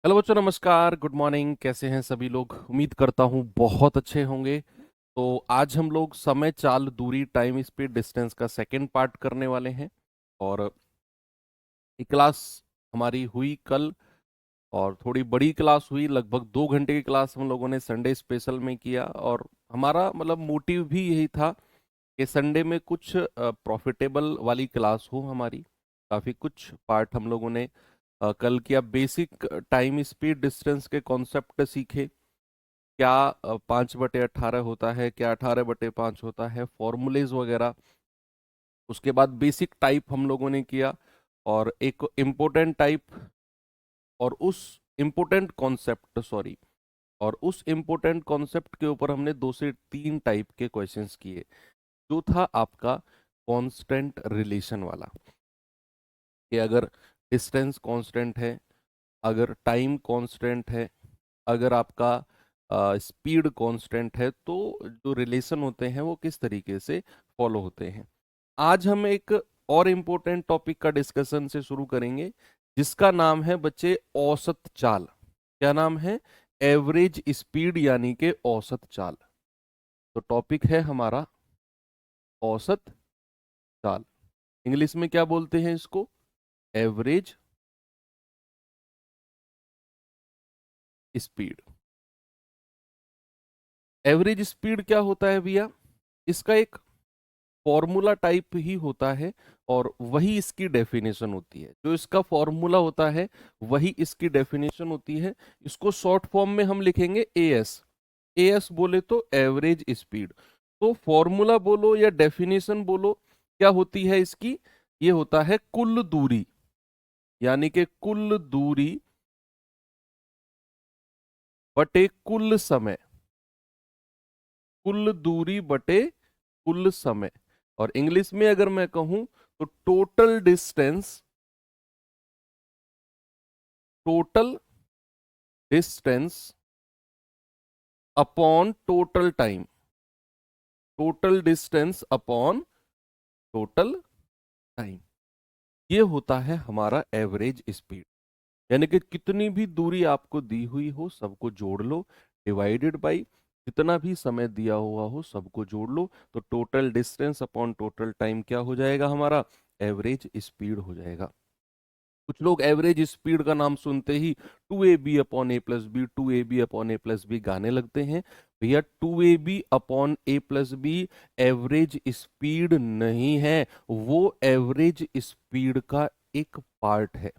Hello बच्चों, नमस्कार, good morning. कैसे हैं सभी लोग? उम्मीद करता हूँ बहुत अच्छे होंगे। तो आज हम लोग समय, चाल, दूरी, टाइम, स्पीड, डिस्टेंस का सेकंड पार्ट करने वाले हैं। और ये क्लास हमारी हुई कल, और थोड़ी बड़ी क्लास हुई, लगभग 2 घंटे की क्लास हम लोगों ने संडे स्पेशल में किया। और हमारा मतलब मोटिव भी यही था कि संडे में कुछ प्रॉफिटेबल वाली क्लास हो हमारी। काफ़ी कुछ पार्ट हम लोगों ने कल किया। बेसिक टाइम, स्पीड, डिस्टेंस के कॉन्सेप्ट सीखे। क्या 5/18 होता है, क्या 18/5 होता है, फॉर्मूलेज वगैरह। उसके बाद बेसिक टाइप हम लोगों ने किया, और एक इम्पोर्टेंट टाइप, और उस इम्पोर्टेंट कॉन्सेप्ट सॉरी और उस इम्पोर्टेंट कॉन्सेप्ट के ऊपर हमने 2 से 3 टाइप के क्वेश्चंस किए। जो था आपका कांस्टेंट रिलेशन वाला, कि अगर डिस्टेंस कांस्टेंट है, अगर टाइम कांस्टेंट है, अगर आपका स्पीड कांस्टेंट है, तो जो रिलेशन होते हैं वो किस तरीके से फॉलो होते हैं। आज हम एक और इम्पोर्टेंट टॉपिक का डिस्कशन से शुरू करेंगे, जिसका नाम है बच्चे औसत चाल। क्या नाम है? एवरेज स्पीड, यानी कि औसत चाल। तो टॉपिक है हमारा औसत चाल। इंग्लिश में क्या बोलते हैं इसको? Average speed. एवरेज स्पीड क्या होता है भैया? इसका एक फॉर्मूला टाइप ही होता है, और वही इसकी डेफिनेशन होती है। जो इसका फॉर्मूला होता है वही इसकी डेफिनेशन होती है। इसको शॉर्ट फॉर्म में हम लिखेंगे एएस। एएस बोले तो एवरेज स्पीड। तो फॉर्मूला बोलो या डेफिनेशन बोलो, क्या होती है इसकी? ये होता है कुल दूरी, यानी कि कुल दूरी बटे कुल समय। कुल दूरी बटे कुल समय। और इंग्लिश में अगर मैं कहूं तो total distance, total distance upon total time. Total distance upon total time, ये होता है हमारा एवरेज स्पीड। यानी कि कितनी भी दूरी आपको दी हुई हो, सबको जोड़ लो, डिवाइडेड बाई जितना भी समय दिया हुआ हो, सबको जोड़ लो, तो total distance upon total time क्या हो जाएगा? हमारा एवरेज स्पीड हो जाएगा। कुछ लोग एवरेज स्पीड का नाम सुनते ही 2ab/a+b, 2ab/a+b गाने लगते हैं। भैया 2ab/a+b एवरेज स्पीड नहीं है, वो एवरेज स्पीड का एक पार्ट है।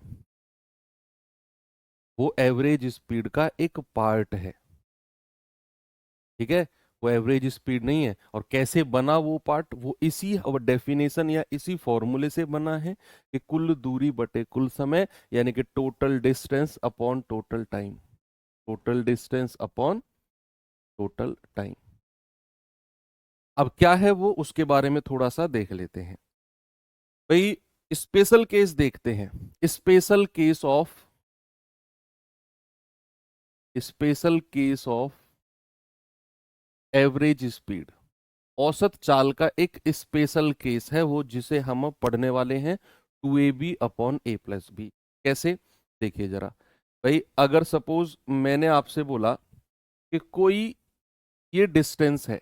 वो एवरेज स्पीड का एक पार्ट है, ठीक है। वो एवरेज स्पीड नहीं है। और कैसे बना वो पार्ट? वो इसी डेफिनेशन या इसी फॉर्मूले से बना है, कि कुल दूरी बटे कुल समय, यानी कि total distance upon total time. Total distance upon total time. अब क्या है वो, उसके बारे में थोड़ा सा देख लेते हैं। भाई स्पेशल केस देखते हैं। Special case of special case of average speed. औसत चाल का एक स्पेशल केस है वो, जिसे हम पढ़ने वाले हैं 2ab/a+b। कैसे? देखिए जरा। भाई अगर सपोज मैंने आपसे बोला कि कोई ये डिस्टेंस है,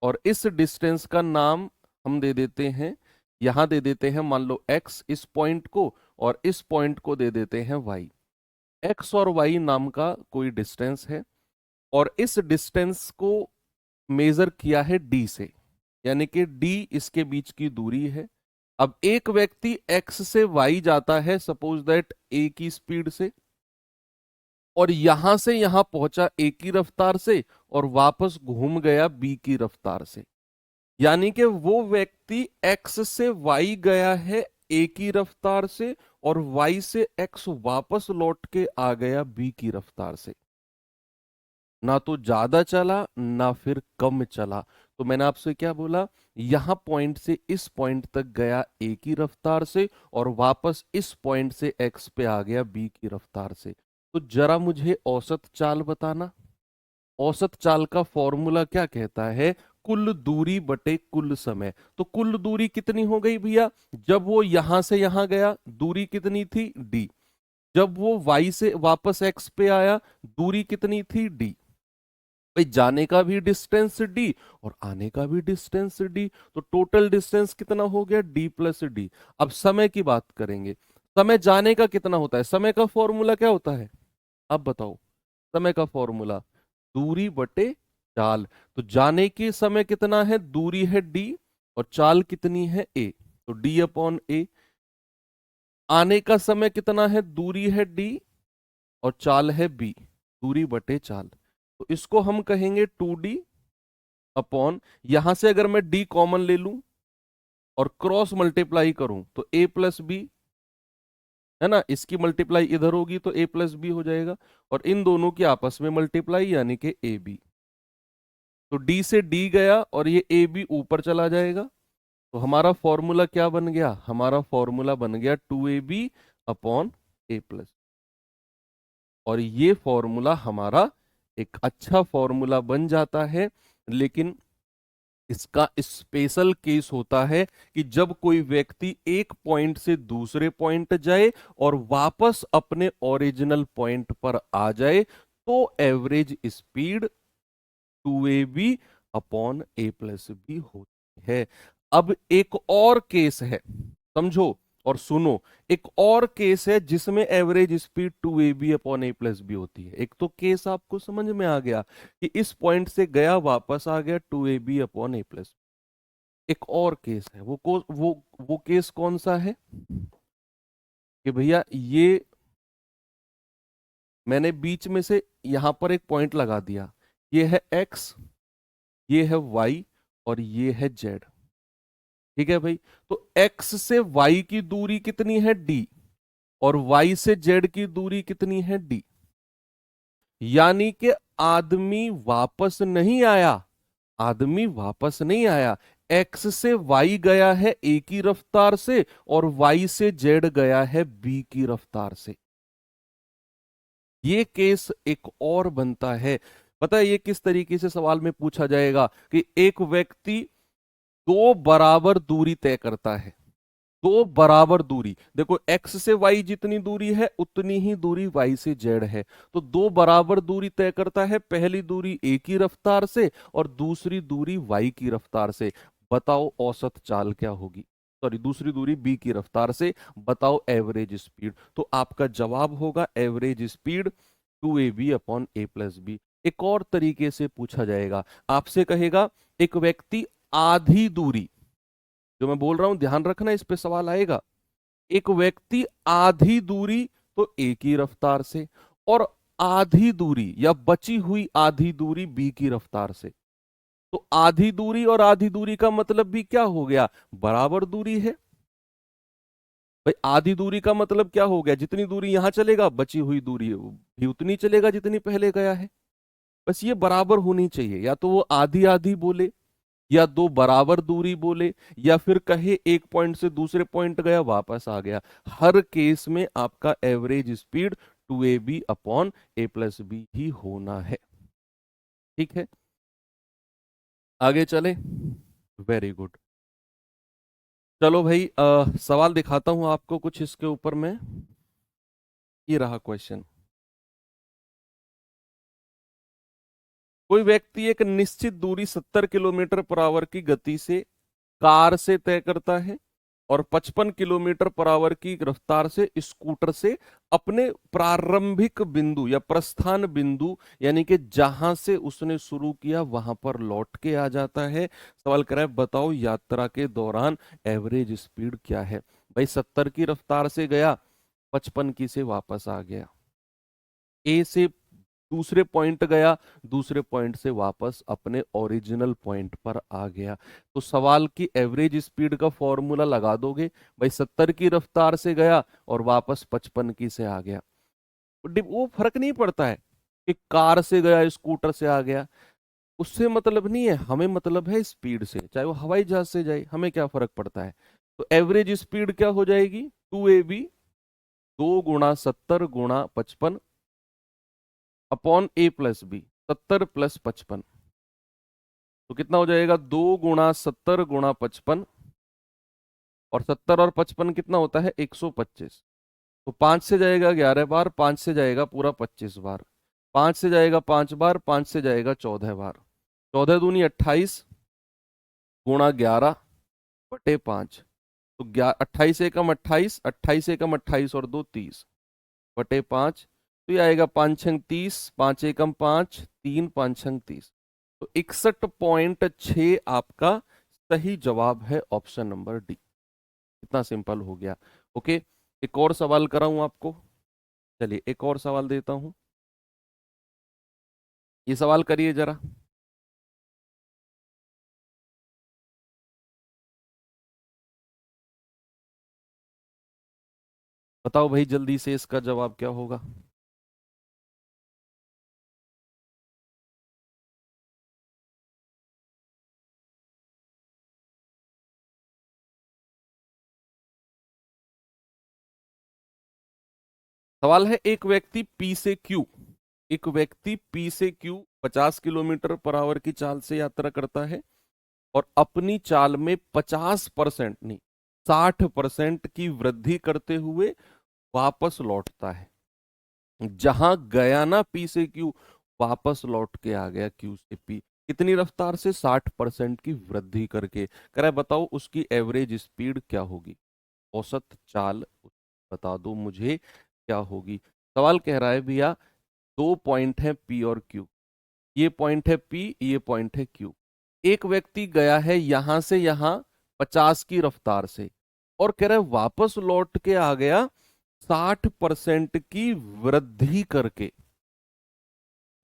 और इस डिस्टेंस का नाम हम दे देते हैं, यहां दे देते हैं मान लो x इस पॉइंट को, और इस पॉइंट को दे देते हैं y। x और y नाम का कोई डिस्टेंस है, और इस डिस्टेंस को मेजर किया है d से, यानी कि d इसके बीच की दूरी है। अब एक व्यक्ति x से y जाता है, सपोज दैट a की स्पीड से, और यहां से यहां पहुंचा a की रफ्तार से, और वापस घूम गया b की रफ्तार से। यानी कि वो व्यक्ति x से y गया है a की रफ्तार से, और y से x वापस लौट के आ गया b की रफ्तार से। ना तो ज्यादा चला ना फिर कम चला। तो मैंने आपसे क्या बोला? यहां पॉइंट से इस पॉइंट तक गया a की रफ्तार से, और वापस इस पॉइंट से x पे आ गया b की रफ्तार से। तो जरा मुझे औसत चाल बताना। औसत चाल का फॉर्मूला क्या कहता है? कुल दूरी बटे कुल समय। तो कुल दूरी कितनी हो गई भैया? जब वो यहां से यहां गया, दूरी कितनी थी? d। जब वो y से वापस x पे आया, दूरी कितनी थी d। भाई जाने का भी डिस्टेंस d और आने का भी डिस्टेंस d, तो टोटल डिस्टेंस कितना हो गया, d प्लस डी। अब समय की बात करेंगे, समय जाने का कितना होता है, समय का फॉर्मूला क्या होता है, अब बताओ। समय का फॉर्मूला दूरी बटे चाल। तो जाने के समय कितना है, दूरी है d और चाल कितनी है a, तो d अपॉन a। आने का समय कितना है, दूरी है d और चाल है b, दूरी बटे चाल। तो इसको हम कहेंगे 2d अपॉन, यहां से अगर मैं d कॉमन ले लूं और क्रॉस मल्टीप्लाई करूं तो a प्लस बी, है ना, इसकी मल्टीप्लाई इधर होगी तो a प्लस बी हो जाएगा, और इन दोनों की आपस में मल्टीप्लाई यानी कि ए बी। तो d से d गया और ये ए बी ऊपर चला जाएगा, तो हमारा फॉर्मूला क्या बन गया, हमारा फॉर्मूला बन गया 2ab अपॉन a प्लस। और ये फॉर्मूला हमारा एक अच्छा फॉर्मूला बन जाता है, लेकिन इसका स्पेशल केस होता है कि जब कोई व्यक्ति एक पॉइंट से दूसरे पॉइंट जाए और वापस अपने ओरिजिनल पॉइंट पर आ जाए, तो एवरेज स्पीड 2ab अपॉन ए प्लस बी होती है। अब एक और केस है, समझो और सुनो, एक और केस है जिसमें एवरेज स्पीड 2ab अपॉन ए प्लस बी होती है। एक तो केस आपको समझ में आ गया कि इस पॉइंट से गया वापस आ गया 2ab अपॉन ए प्लस। एक और केस है, वो केस कौन सा है कि भैया ये मैंने बीच में से यहां पर एक पॉइंट लगा दिया, ये है x, ये है y और ये है z। ठीक है भाई, तो x से y की दूरी कितनी है d और y से z की दूरी कितनी है d, यानी कि आदमी वापस नहीं आया, आदमी वापस नहीं आया। x से y गया है a की रफ्तार से और y से z गया है b की रफ्तार से। ये केस एक और बनता है, पता है ये किस तरीके से सवाल में पूछा जाएगा कि एक व्यक्ति दो बराबर दूरी तय करता है, दो बराबर दूरी, देखो x से y जितनी दूरी है उतनी ही दूरी y से z है, तो दो बराबर दूरी तय करता है, पहली दूरी a की रफ्तार से और दूसरी दूरी y की रफ्तार से। बताओ औसत चाल क्या होगी, सॉरी दूसरी दूरी b की रफ्तार से, बताओ एवरेज स्पीड। तो आपका जवाब होगा average speed 2ab upon a plus B. एक और तरीके से पूछा जाएगा, आपसे कहेगा एक व्यक्ति आधी दूरी, जो मैं बोल रहा हूं ध्यान रखना, इस पे सवाल आएगा। एक व्यक्ति आधी दूरी तो ए की रफ्तार से और आधी दूरी या बची हुई आधी दूरी बी की रफ्तार से, तो आधी दूरी और आधी दूरी का मतलब भी क्या हो गया, बराबर दूरी है। भाई आधी दूरी का मतलब क्या हो गया, जितनी दूरी यहां चलेगा बची हुई दूरी भी उतनी चलेगा जितनी पहले गया है। बस ये बराबर होनी चाहिए, या तो वो आधी आधी बोले या दो बराबर दूरी बोले या फिर कहे एक पॉइंट से दूसरे पॉइंट गया वापस आ गया। हर केस में आपका एवरेज स्पीड 2ab अपॉन ए प्लस बी ही होना है। ठीक है, आगे चले, वेरी गुड। चलो भाई सवाल दिखाता हूं आपको कुछ इसके ऊपर में। ये रहा क्वेश्चन, कोई व्यक्ति एक निश्चित दूरी 70 किलोमीटर पर आवर की गति से कार से तय करता है और 55 किलोमीटर पर आवर की रफ्तार से स्कूटर से अपने प्रारंभिक बिंदु या प्रस्थान बिंदु, यानी कि जहां से उसने शुरू किया वहां पर लौट के आ जाता है। सवाल कर रहा है बताओ यात्रा के दौरान एवरेज स्पीड क्या है। भाई 70 की रफ्तार से गया, 55 की से वापस आ गया, ए से दूसरे पॉइंट गया, दूसरे पॉइंट से वापस अपने ओरिजिनल पॉइंट पर आ गया। तो सवाल की एवरेज स्पीड का फॉर्मूला लगा दोगे, भाई 70 की रफ्तार से गया और वापस 55 की से आ गया। वो फर्क नहीं पड़ता है कि कार से गया स्कूटर से आ गया, उससे मतलब नहीं है, हमें मतलब है स्पीड से, चाहे वो हवाई जहाज से जाए हमें क्या फर्क पड़ता है। तो एवरेज स्पीड क्या हो जाएगी, 2ab 2 गुणा 70 गुणा 55 अपॉन ए प्लस बी, 70 प्लस 55, तो कितना हो जाएगा 2 गुणा 70 गुणा 55, और 70 और 55 कितना होता है 125। तो 5 से जाएगा 11 बार, 5 से जाएगा पूरा 25 बार, 5 से जाएगा 5 बार, 5 से जाएगा 14 बार। 14 दूनी 28 गुणा 11/5। तो 28 एकम 28, 28 एकम 28 और 2 30/5। तो ये आएगा 5×6 = 30, 5 एकम 5, 3 5×6 = 30। तो 61.6 आपका सही जवाब है, ऑप्शन नंबर डी। इतना सिंपल हो गया। ओके, एक और सवाल कराऊं आपको। चलिए एक और सवाल देता हूं, ये सवाल करिए जरा। बताओ भाई जल्दी से, इसका जवाब क्या होगा। सवाल है, एक व्यक्ति पी से क्यू 50 किलोमीटर पर आवर की चाल से यात्रा करता है और अपनी चाल में 50% नहीं, 60% की वृद्धि करते हुए वापस लौटता है। जहां गया ना पी से क्यू, वापस लौट के आ गया क्यू से पी। कितनी रफ्तार से? 60% की वृद्धि करके। कह रहा है बताओ उसकी एवरेज स्पीड क्या होगी, औसत चाल बता दो मुझे क्या होगी। सवाल कह रहा है भैया, दो पॉइंट है पी और क्यू, ये पॉइंट है पी, ये पॉइंट है क्यू। एक व्यक्ति गया है यहां से यहां 50 की रफ्तार से, और कह रहा है वापस लौट के आ गया 60% की वृद्धि करके।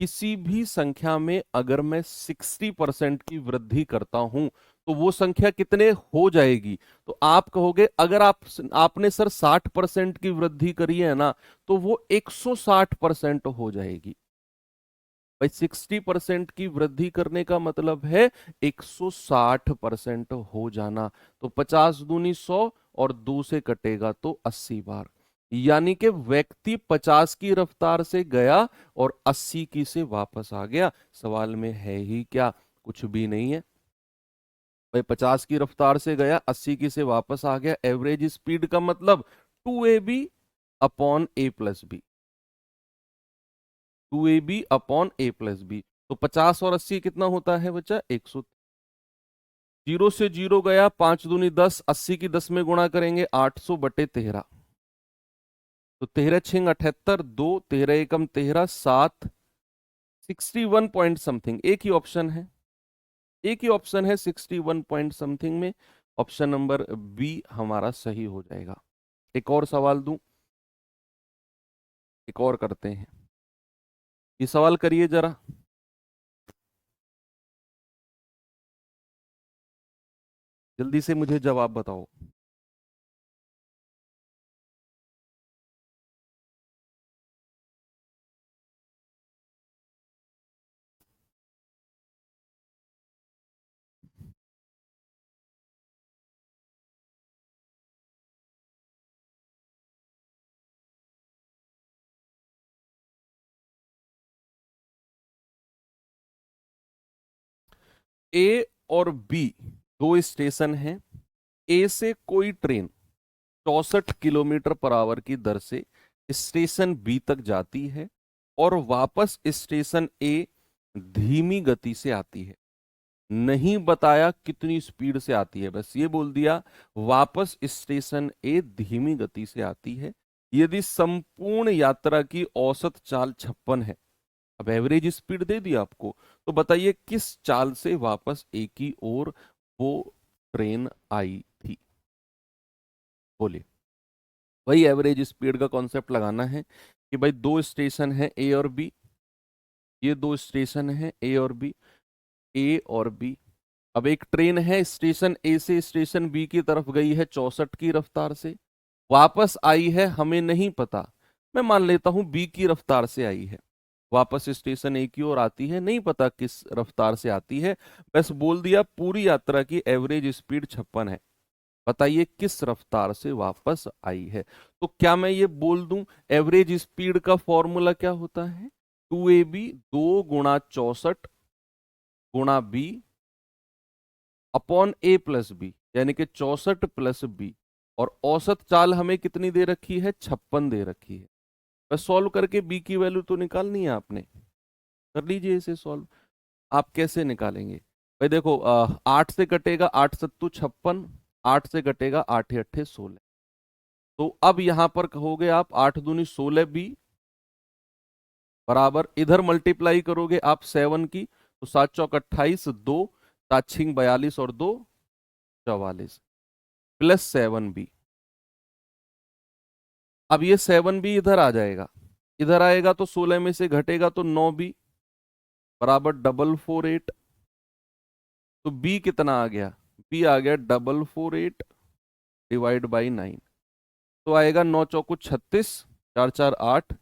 किसी भी संख्या में अगर मैं 60% की वृद्धि करता हूं तो वो संख्या कितने हो जाएगी? तो आप कहोगे अगर आपने सर 60% की वृद्धि करी है ना, तो वो 160% हो जाएगी। भाई 60% की वृद्धि करने का मतलब है 160% हो जाना। तो 50 दूनी 100 और 2 से कटेगा तो 80 बार। यानी कि व्यक्ति 50 की रफ्तार से गया और 80 की से वापस आ गया। सवाल में है ही क्या? कुछ भी नहीं है भाई। 50 की रफ्तार से गया, 80 की से वापस आ गया। एवरेज स्पीड का मतलब 2ab/a+b, 2ab/a+b। तो 50 और 80 कितना होता है बच्चा? 100। जीरो से जीरो गया, 5 दूनी 10, 80 की 10 में गुणा करेंगे 800/13। तो 13×6 = 78, 2 13 एकम 13, 7 61 पॉइंट समथिंग। एक ही ऑप्शन है, एक ही ऑप्शन है 61 पॉइंट समथिंग में। ऑप्शन नंबर बी हमारा सही हो जाएगा। एक और सवाल दूं, एक और करते हैं। ये सवाल करिए जरा। जल्दी से मुझे जवाब बताओ। ए और बी दो स्टेशन हैं। ए से कोई ट्रेन 64 किलोमीटर पर आवर की दर से स्टेशन बी तक जाती है और वापस स्टेशन ए धीमी गति से आती है। नहीं बताया कितनी स्पीड से आती है, बस ये बोल दिया वापस स्टेशन ए धीमी गति से आती है। यदि संपूर्ण यात्रा की औसत चाल 56 है, अब एवरेज स्पीड दे दी आपको, तो बताइए किस चाल से वापस ए की ओर वो ट्रेन आई थी? बोलिए। वही एवरेज स्पीड का कॉन्सेप्ट लगाना है कि भाई दो स्टेशन है ए और बी, ये दो स्टेशन है ए और बी, ए और बी। अब एक ट्रेन है स्टेशन ए से स्टेशन बी की तरफ गई है 64 की रफ्तार से, वापस आई है हमें नहीं पता। मैं मान लेता हूं बी की रफ्तार से आई है, वापस स्टेशन ए की ओर आती है, नहीं पता किस रफ्तार से आती है। बस बोल दिया पूरी यात्रा की एवरेज स्पीड 56 है, बताइए किस रफ्तार से वापस आई है। तो क्या मैं ये बोल दूं एवरेज स्पीड का फॉर्मूला क्या होता है? 2ab 2 × 64 गुणा बी अपॉन a+b, यानी कि 64 + b। और औसत चाल हमें कितनी दे रखी है, 56 दे रखी है। बस सॉल्व करके बी की वैल्यू तो निकालनी है आपने, कर लीजिए इसे सॉल्व। आप कैसे निकालेंगे भाई, देखो 8 से कटेगा 8 सत्तू 56, 8 से कटेगा 8 अट्ठे 16। तो अब यहां पर कहोगे आप 8 दूनी 16 बी बराबर, इधर मल्टीप्लाई करोगे आप 7 की, तो 7 चौक 28, 2 7 छिंग 42 और 2 44 प्लस 7 बी। अब ये 7 बी इधर आ जाएगा, इधर आएगा तो 16 में से घटेगा तो 9 बी बराबर 448। तो बी कितना आ गया, बी आ गया 448 डिवाइड बाई 9। तो आएगा 9 चौको 36, 4 4 8,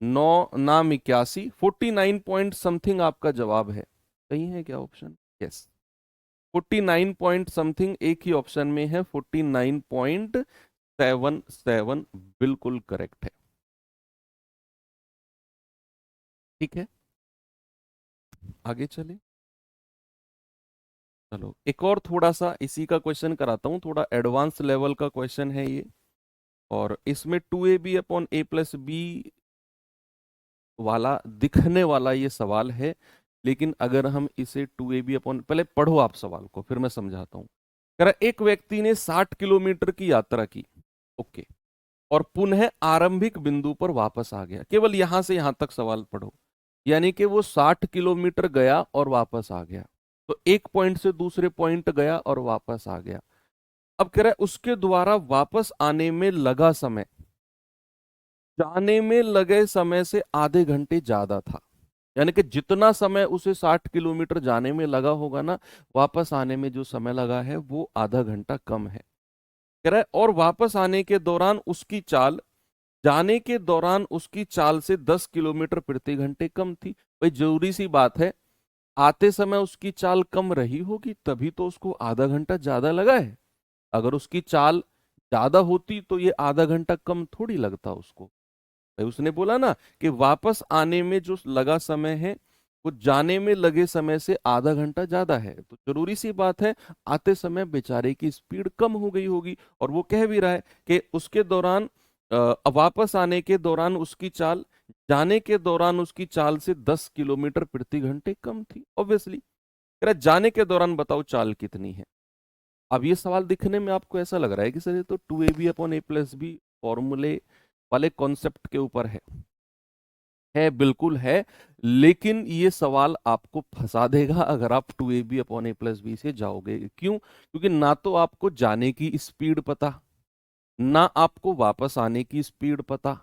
9 नाम 81, 49 पॉइंट समथिंग आपका जवाब है। सही है क्या ऑप्शन? यस, 49 पॉइंट समथिंग एक ही ऑप्शन में है, 49.77 बिल्कुल करेक्ट है। ठीक है, आगे चले। चलो एक और थोड़ा सा इसी का क्वेश्चन कराता हूं, थोड़ा एडवांस लेवल का क्वेश्चन है ये। और इसमें 2ab/a+b वाला दिखने वाला ये सवाल है, लेकिन अगर हम इसे 2ab पहले पढ़ो आप सवाल को, फिर मैं समझाता हूं। कह रहा एक व्यक्ति ने 60 किलोमीटर की यात्रा की, ओके, और पुनः आरंभिक बिंदु पर वापस आ गया। केवल यहां से यहां तक सवाल पढ़ो, यानी कि वो 60 किलोमीटर गया और वापस आ गया। तो एक पॉइंट से दूसरे पॉइंट गया और वापस आ गया। अब कह रहा है उसके द्वारा वापस आने में लगा समय जाने में लगे समय से आधे घंटे ज्यादा था। यानी कि जितना समय उसे 60 किलोमीटर जाने में लगा होगा ना, वापस आने में जो समय लगा है वो आधा घंटा कम है। कह रहा है और वापस आने के दौरान उसकी चाल जाने के दौरान उसकी चाल से 10 किलोमीटर प्रति घंटे कम थी। भाई जरूरी सी बात है, आते समय उसकी चाल कम रही होगी तभी तो उसको आधा घंटा ज्यादा लगा है। अगर उसकी चाल ज्यादा होती तो ये आधा घंटा कम थोड़ी लगता उसको। भाई उसने बोला ना कि वापस आने में जो लगा समय है वो जाने में लगे समय से आधा घंटा ज्यादा है, तो जरूरी सी बात है आते समय बेचारे की स्पीड कम हो गई होगी। और वो कह भी रहा है कि उसके दौरान वापस आने के दौरान उसकी चाल जाने के दौरान उसकी चाल से 10 किलोमीटर प्रति घंटे कम थी। ऑब्वियसली कह रहा है जाने के दौरान बताओ चाल कितनी है। अब ये सवाल दिखने में आपको ऐसा लग रहा है कि सर ये तो 2ab/a+b फॉर्मूले वाले कॉन्सेप्ट के ऊपर है बिल्कुल है, लेकिन ये सवाल आपको फंसा देगा अगर आप 2ab/a+b से जाओगे। क्यों? क्योंकि ना तो आपको जाने की स्पीड पता, ना आपको वापस आने की स्पीड पता,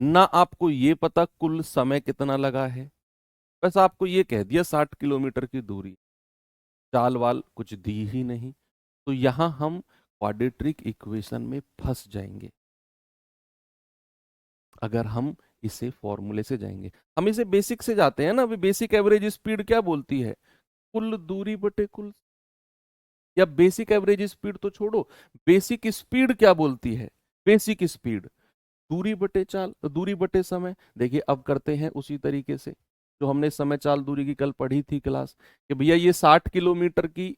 ना आपको ये पता कुल समय कितना लगा है। बस आपको ये कह दिया 60 किलोमीटर की दूरी, चाल वाल कुछ दी ही नहीं। तो यहां हम क्वाड्रेटिक इक्वेशन में फंस जाएंगे अगर हम इसे फॉर्मूले से जाएंगे। हम इसे बेसिक से जाते हैं ना, अभी बेसिक एवरेज स्पीड क्या बोलती है, कुल दूरी बटे कुल, या बेसिक एवरेज स्पीड तो छोड़ो, बेसिक स्पीड क्या बोलती है, बेसिक स्पीड दूरी बटे चाल, दूरी बटे समय। देखिए अब करते हैं उसी तरीके से जो हमने समय चाल दूरी की कल पढ़ी थी क्लास, कि भैया ये 60 किलोमीटर की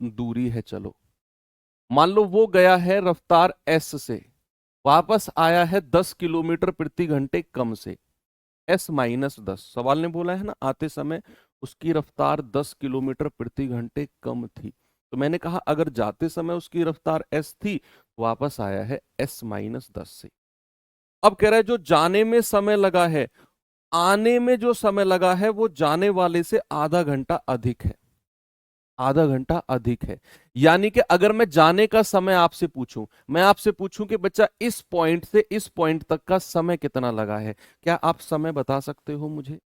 दूरी है। चलो मान लो वो गया है रफ्तार एस से, वापस आया है 10 किलोमीटर प्रति घंटे कम से, S-10। सवाल ने बोला है ना आते समय उसकी रफ्तार 10 किलोमीटर प्रति घंटे कम थी। तो मैंने कहा अगर जाते समय उसकी रफ्तार S थी, वापस आया है S-10 से। अब कह रहा है जो जाने में समय लगा है, आने में जो समय लगा है वो जाने वाले से आधा घंटा अधिक है, आधा घंटा अधिक है। यानी कि अगर मैं जाने का समय आपसे पूछूं, मैं आपसे पूछूं कि बच्चा इस पॉइंट से इस पॉइंट तक का समय कितना लगा है, क्या आप समय बता सकते हो मुझे?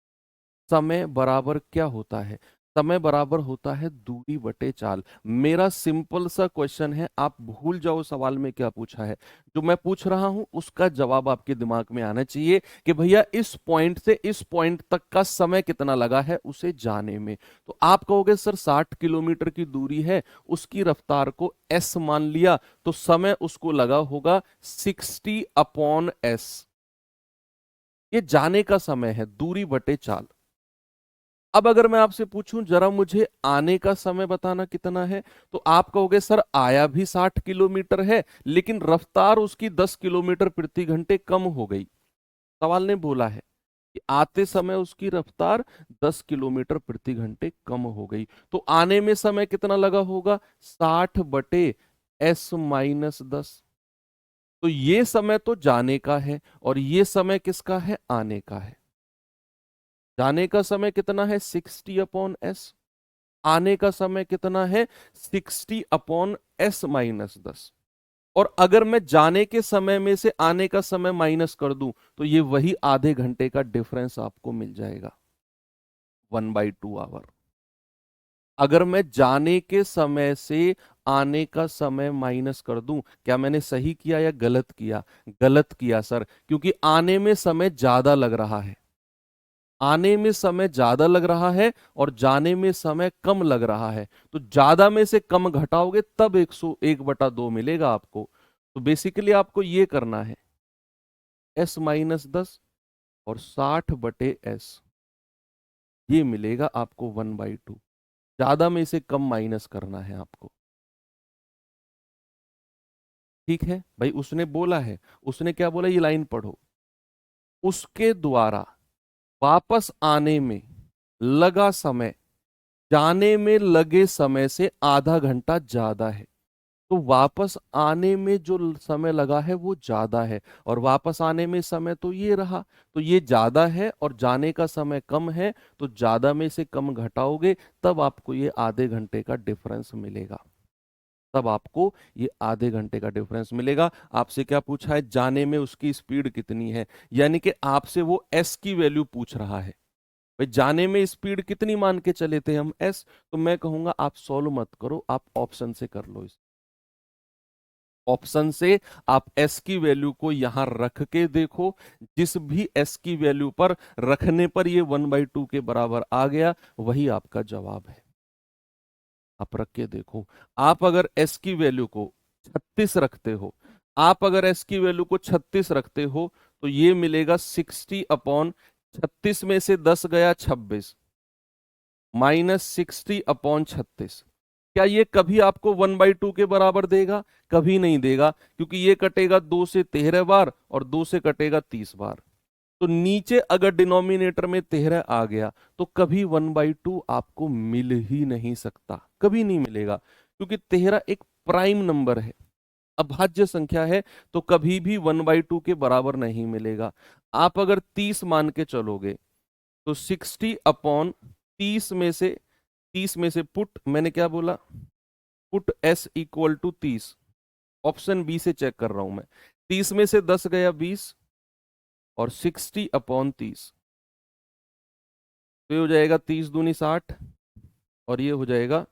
समय बराबर क्या होता है? समय बराबर होता है दूरी बटे चाल। मेरा सिंपल सा क्वेश्चन है, आप भूल जाओ सवाल में क्या पूछा है, जो मैं पूछ रहा हूं उसका जवाब आपके दिमाग में आना चाहिए कि भैया इस पॉइंट से इस पॉइंट तक का समय कितना लगा है उसे जाने में। तो आप कहोगे सर 60 किलोमीटर की दूरी है, उसकी रफ्तार को s मान लिया, तो समय उसको लगा होगा 60/s। ये जाने का समय है, दूरी बटे चाल। अब अगर मैं आपसे पूछूं जरा मुझे आने का समय बताना कितना है, तो आप कहोगे सर आया भी 60 किलोमीटर है, लेकिन रफ्तार उसकी 10 किलोमीटर प्रति घंटे कम हो गई। सवाल ने बोला है कि आते समय उसकी रफ्तार 10 किलोमीटर प्रति घंटे कम हो गई, तो आने में समय कितना लगा होगा? 60/s-10। तो ये समय तो जाने का है और ये समय किसका है? आने का है। जाने का समय कितना है? 60/s। आने का समय कितना है? 60/s-10। और अगर मैं जाने के समय में से आने का समय माइनस कर दूं तो ये वही आधे घंटे का डिफरेंस आपको मिल जाएगा, 1/2 आवर। अगर मैं जाने के समय से आने का समय माइनस कर दूं, क्या मैंने सही किया या गलत किया? गलत किया सर, क्योंकि आने में समय ज्यादा लग रहा है। आने में समय ज्यादा लग रहा है और जाने में समय कम लग रहा है, तो ज्यादा में से कम घटाओगे तब 101/2 मिलेगा आपको। तो बेसिकली आपको ये करना है, s-10 और 60/s, ये मिलेगा आपको 1/2। ज्यादा में से कम माइनस करना है आपको। ठीक है भाई, उसने बोला है, उसने क्या बोला, ये लाइन पढ़ो। उसके द्वारा वापस आने में लगा समय जाने में लगे समय से आधा घंटा ज्यादा है। तो वापस आने में जो समय लगा है वो ज्यादा है, और वापस आने में समय तो ये रहा, तो ये ज्यादा है और जाने का समय कम है, तो ज्यादा में से कम घटाओगे तब आपको ये आधे घंटे का डिफरेंस मिलेगा। तब आपको ये आधे घंटे का डिफरेंस मिलेगा। आपसे क्या पूछा है? जाने में उसकी स्पीड कितनी है, यानी कि आपसे वो एस की वैल्यू पूछ रहा है। भाई जाने में स्पीड कितनी मान के चले थे हम? एस। तो मैं कहूंगा आप सॉल्व मत करो, आप ऑप्शन से कर लो। इस ऑप्शन से आप एस की वैल्यू को यहां रख के देखो, जिस भी एस की वैल्यू पर रखने पर ये 1/2 के बराबर आ गया, वही आपका जवाब है। आप रख के देखो। आप अगर एस की वैल्यू को 36 रखते हो, आप अगर एस की वैल्यू को 36 रखते हो, तो ये मिलेगा 60/36 में से 10 गया 26, -60/36। क्या ये कभी आपको 1/2 के बराबर देगा? कभी नहीं देगा, क्योंकि ये कटेगा 2 से 13 बार और 2 से कटेगा 30 बार। तो नीचे अगर डिनोमिनेटर में 13 आ गया तो कभी 1/2 आपको मिल ही नहीं सकता, कभी नहीं मिलेगा, क्योंकि 13 एक प्राइम नंबर है, अभाज्य संख्या है, तो कभी भी 1/2 के बराबर नहीं मिलेगा। आप अगर 30 मान के चलोगे तो 60/30 में से पुट, मैंने क्या बोला, put s equal to 30। Option B से चेक कर रहा हूं मैं। 30 में से 10 गया 20 और 60/30, तो ये हो जाएगा 30 दूनी 60 और ये हो जाएगा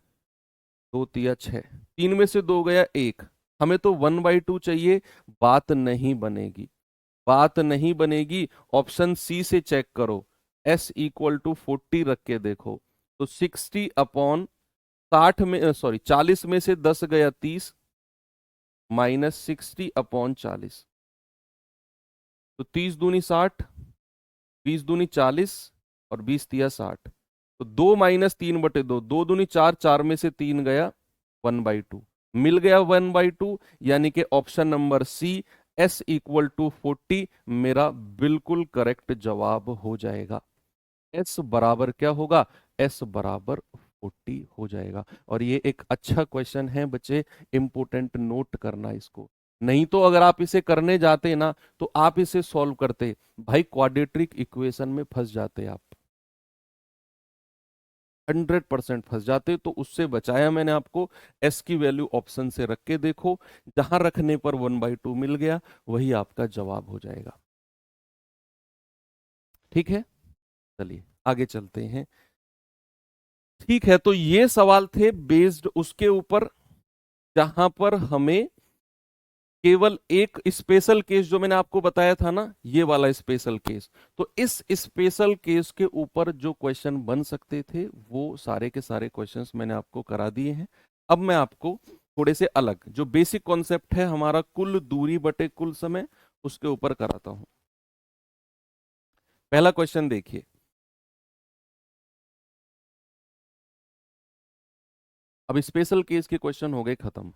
2 तिया 6। 3 में से 2 गया 1, हमें तो 1/2 चाहिए। बात नहीं बनेगी, बात नहीं बनेगी। ऑप्शन सी से चेक करो, s इक्वल टू 40 रख के देखो, तो 60/60 में, सॉरी 40 में से 10 गया 30, -60/40, तो 30 दूनी 60, 20 दूनी 40 और 20 तिया 60। तो 2 -3/2, 2 दूनी 4, 4 में से 3 गया 1/2, मिल गया 1/2, यानी कि option number C, s equal to 40 मेरा बिल्कुल करेक्ट जवाब हो जाएगा। s बराबर क्या होगा? s बराबर 40 हो जाएगा। और ये एक अच्छा क्वेश्चन है बच्चे, इंपोर्टेंट नोट करना इसको। नहीं तो अगर आप इसे करने जाते ना तो आप इसे सॉल्व करते, भाई क्वाड्रेटिक इक्वेशन में फंस जाते आप, 100% फंस जाते। तो उससे बचाया मैंने आपको। एस की वैल्यू ऑप्शन से रख के देखो, जहां रखने पर 1/2 मिल गया वही आपका जवाब हो जाएगा। ठीक है, चलिए आगे चलते हैं। ठीक है, तो ये सवाल थे बेस्ड उसके ऊपर जहां पर हमें केवल एक स्पेशल केस जो मैंने आपको बताया था ना, ये वाला स्पेशल केस, तो इस स्पेशल केस के ऊपर जो क्वेश्चन बन सकते थे वो सारे के सारे क्वेश्चंस मैंने आपको करा दिए हैं। अब मैं आपको थोड़े से अलग जो बेसिक कॉन्सेप्ट है हमारा कुल दूरी बटे कुल समय, उसके ऊपर कराता हूं। पहला क्वेश्चन देखिए, अब स्पेशल केस के क्वेश्चन हो गए खत्म।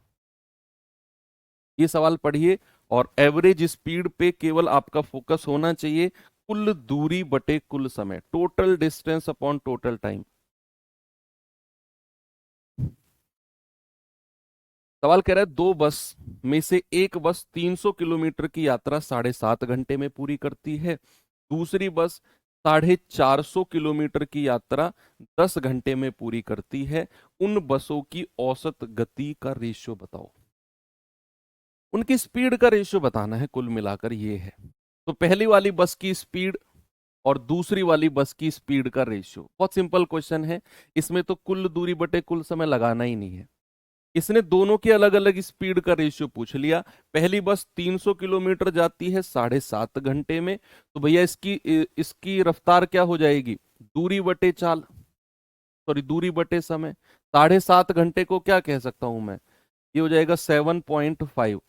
ये सवाल पढ़िए, और एवरेज स्पीड पे केवल आपका फोकस होना चाहिए, कुल दूरी बटे कुल समय, total distance upon total time. सवाल कह रहा है दो बस में से एक बस 300 किलोमीटर की यात्रा 7.5 घंटे में पूरी करती है, दूसरी बस 450 किलोमीटर की यात्रा 10 घंटे में पूरी करती है, उन बसों की औसत गति का रेशियो बताओ। उनकी स्पीड का रेशियो बताना है, कुल मिलाकर ये है। तो पहली वाली बस की स्पीड और दूसरी वाली बस की स्पीड का रेशियो, बहुत सिंपल क्वेश्चन है, इसमें तो कुल दूरी बटे कुल समय लगाना ही नहीं है। इसने दोनों की अलग अलग स्पीड का रेशियो पूछ लिया। पहली बस 300 किलोमीटर जाती है 7.5 घंटे में, तो भैया इसकी इसकी रफ्तार क्या हो जाएगी, दूरी बटे चाल, सॉरी दूरी बटे समय। 7.5 घंटे को क्या कह सकता हूं मैं, ये हो जाएगा 7.5।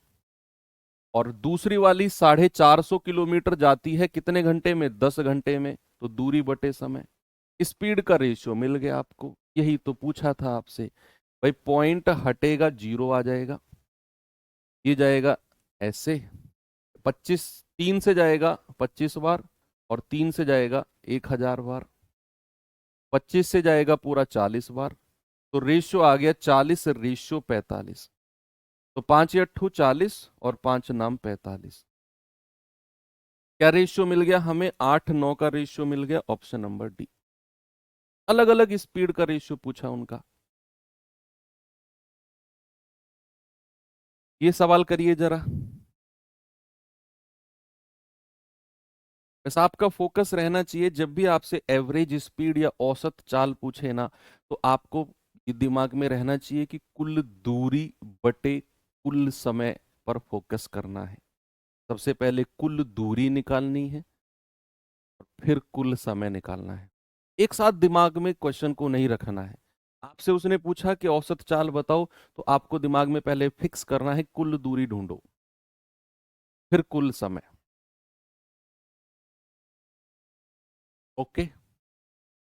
और दूसरी वाली 450 किलोमीटर जाती है कितने घंटे में, 10 घंटे में, तो दूरी बटे समय। स्पीड का रेशियो मिल गया आपको, यही तो पूछा था आपसे। भाई पॉइंट हटेगा, जीरो आ जाएगा, ये जाएगा ऐसे, 25, 3 से जाएगा 25 बार, और 3 से जाएगा 1000 बार, 25 से जाएगा पूरा 40 बार, तो रेशियो आ गया 40:45। तो 5×8=40 और 5×9=45। क्या रेशियो मिल गया हमें, 8:9 का रेशियो मिल गया, ऑप्शन नंबर डी। अलग अलग स्पीड का रेशियो पूछा उनका। ये सवाल करिए जरा। बस आपका फोकस रहना चाहिए, जब भी आपसे एवरेज स्पीड या औसत चाल पूछे ना, तो आपको ये दिमाग में रहना चाहिए कि कुल दूरी बटे कुल समय पर फोकस करना है। सबसे पहले कुल दूरी निकालनी है, फिर कुल समय निकालना है। एक साथ दिमाग में क्वेश्चन को नहीं रखना है। आपसे उसने पूछा कि औसत चाल बताओ, तो आपको दिमाग में पहले फिक्स करना है कुल दूरी ढूंढो, फिर कुल समय। ओके।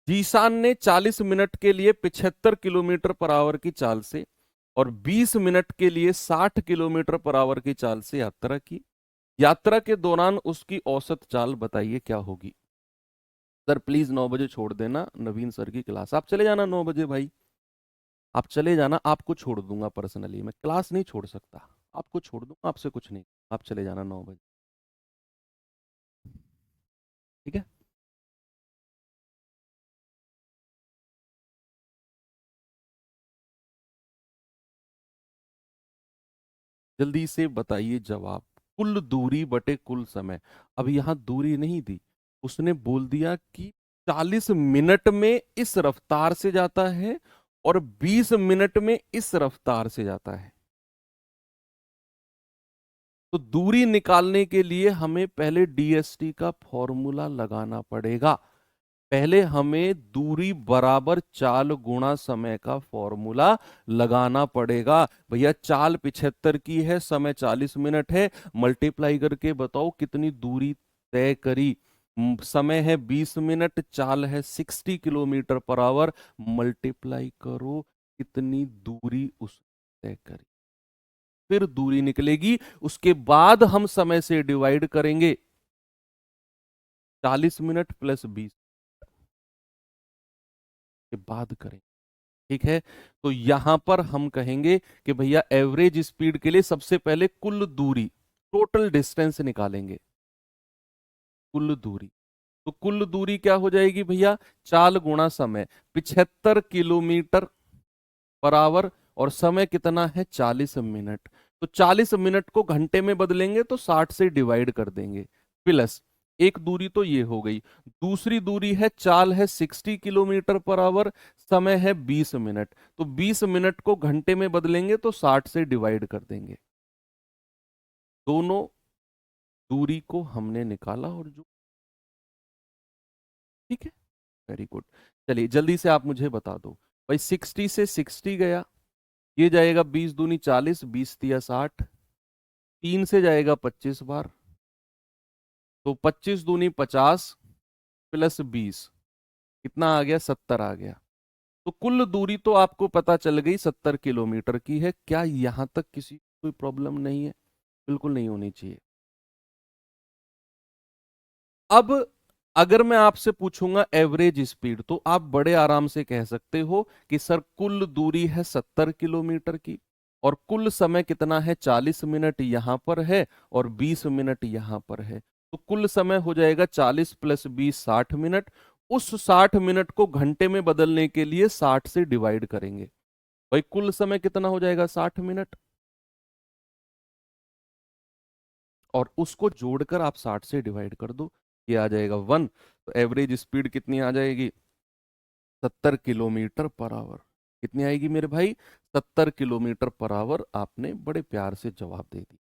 जीशान ने 40 मिनट के लिए 75 किलोमीटर पर आवर की चाल से और 20 मिनट के लिए 60 किलोमीटर पर आवर की चाल से यात्रा की। यात्रा के दौरान उसकी औसत चाल बताइए क्या होगी। सर प्लीज 9 बजे छोड़ देना नवीन सर की क्लास, आप चले जाना 9 बजे भाई, आप चले जाना, आपको छोड़ दूंगा पर्सनली, मैं क्लास नहीं छोड़ सकता, आपको छोड़ दूंगा, आपसे कुछ नहीं, आप चले जाना 9 बजे, ठीक है। जल्दी से बताइए जवाब। कुल दूरी बटे कुल समय, अब यहां दूरी नहीं दी, उसने बोल दिया कि 40 मिनट में इस रफ्तार से जाता है और 20 मिनट में इस रफ्तार से जाता है। तो दूरी निकालने के लिए हमें पहले डीएसटी का फॉर्मूला लगाना पड़ेगा। पहले हमें दूरी बराबर चाल गुणा समय का फॉर्मूला लगाना पड़ेगा। भैया चाल 75 की है, समय 40 मिनट है, मल्टीप्लाई करके बताओ कितनी दूरी तय करी। समय है 20 मिनट, चाल है 60 किलोमीटर पर आवर, मल्टीप्लाई करो कितनी दूरी उस तय करी, फिर दूरी निकलेगी, उसके बाद हम समय से डिवाइड करेंगे, 40 मिनट प्लस 20 के बाद करें, ठीक है। तो यहां पर हम कहेंगे कि भैया एवरेज स्पीड के लिए सबसे पहले कुल दूरी, टोटल डिस्टेंस निकालेंगे, कुल दूरी। तो कुल दूरी क्या हो जाएगी भैया, चाल गुणा समय, 75 किलोमीटर पर आवर, और समय कितना है 40 मिनट। तो 40 मिनट को घंटे में बदलेंगे तो 60 से डिवाइड कर देंगे, प्लस एक दूरी तो ये हो गई, दूसरी दूरी है, चाल है 60 किलोमीटर पर आवर, समय है 20 मिनट, तो 20 मिनट को घंटे में बदलेंगे तो 60 से डिवाइड कर देंगे। दोनों दूरी को हमने निकाला, और जो, ठीक है, वेरी गुड। चलिए जल्दी से आप मुझे बता दो भाई, 60 से 60 गया, ये जाएगा 20 दूनी 40, 20 तिया 60, 3 से जाएगा 25 बार, तो 25 दूनी 50 प्लस 20 कितना आ गया, 70 आ गया। तो कुल दूरी तो आपको पता चल गई 70 किलोमीटर की है। क्या यहां तक किसी को कोई प्रॉब्लम नहीं है? बिल्कुल नहीं होनी चाहिए। अब अगर मैं आपसे पूछूंगा एवरेज स्पीड, तो आप बड़े आराम से कह सकते हो कि सर कुल दूरी है 70 किलोमीटर की, और कुल समय कितना है, 40 मिनट यहां पर है और 20 मिनट यहां पर है। तो कुल समय हो जाएगा 40 + 20 60 मिनट। उस 60 मिनट को घंटे में बदलने के लिए 60 से डिवाइड करेंगे। भाई कुल समय कितना हो जाएगा, 60 मिनट, और उसको जोड़कर आप 60 से डिवाइड कर दो, ये आ जाएगा 1। तो एवरेज स्पीड कितनी आ जाएगी, 70 किलोमीटर पर आवर। कितनी आएगी मेरे भाई, 70 किलोमीटर पर आवर। आपने बड़े प्यार से जवाब दे दिया।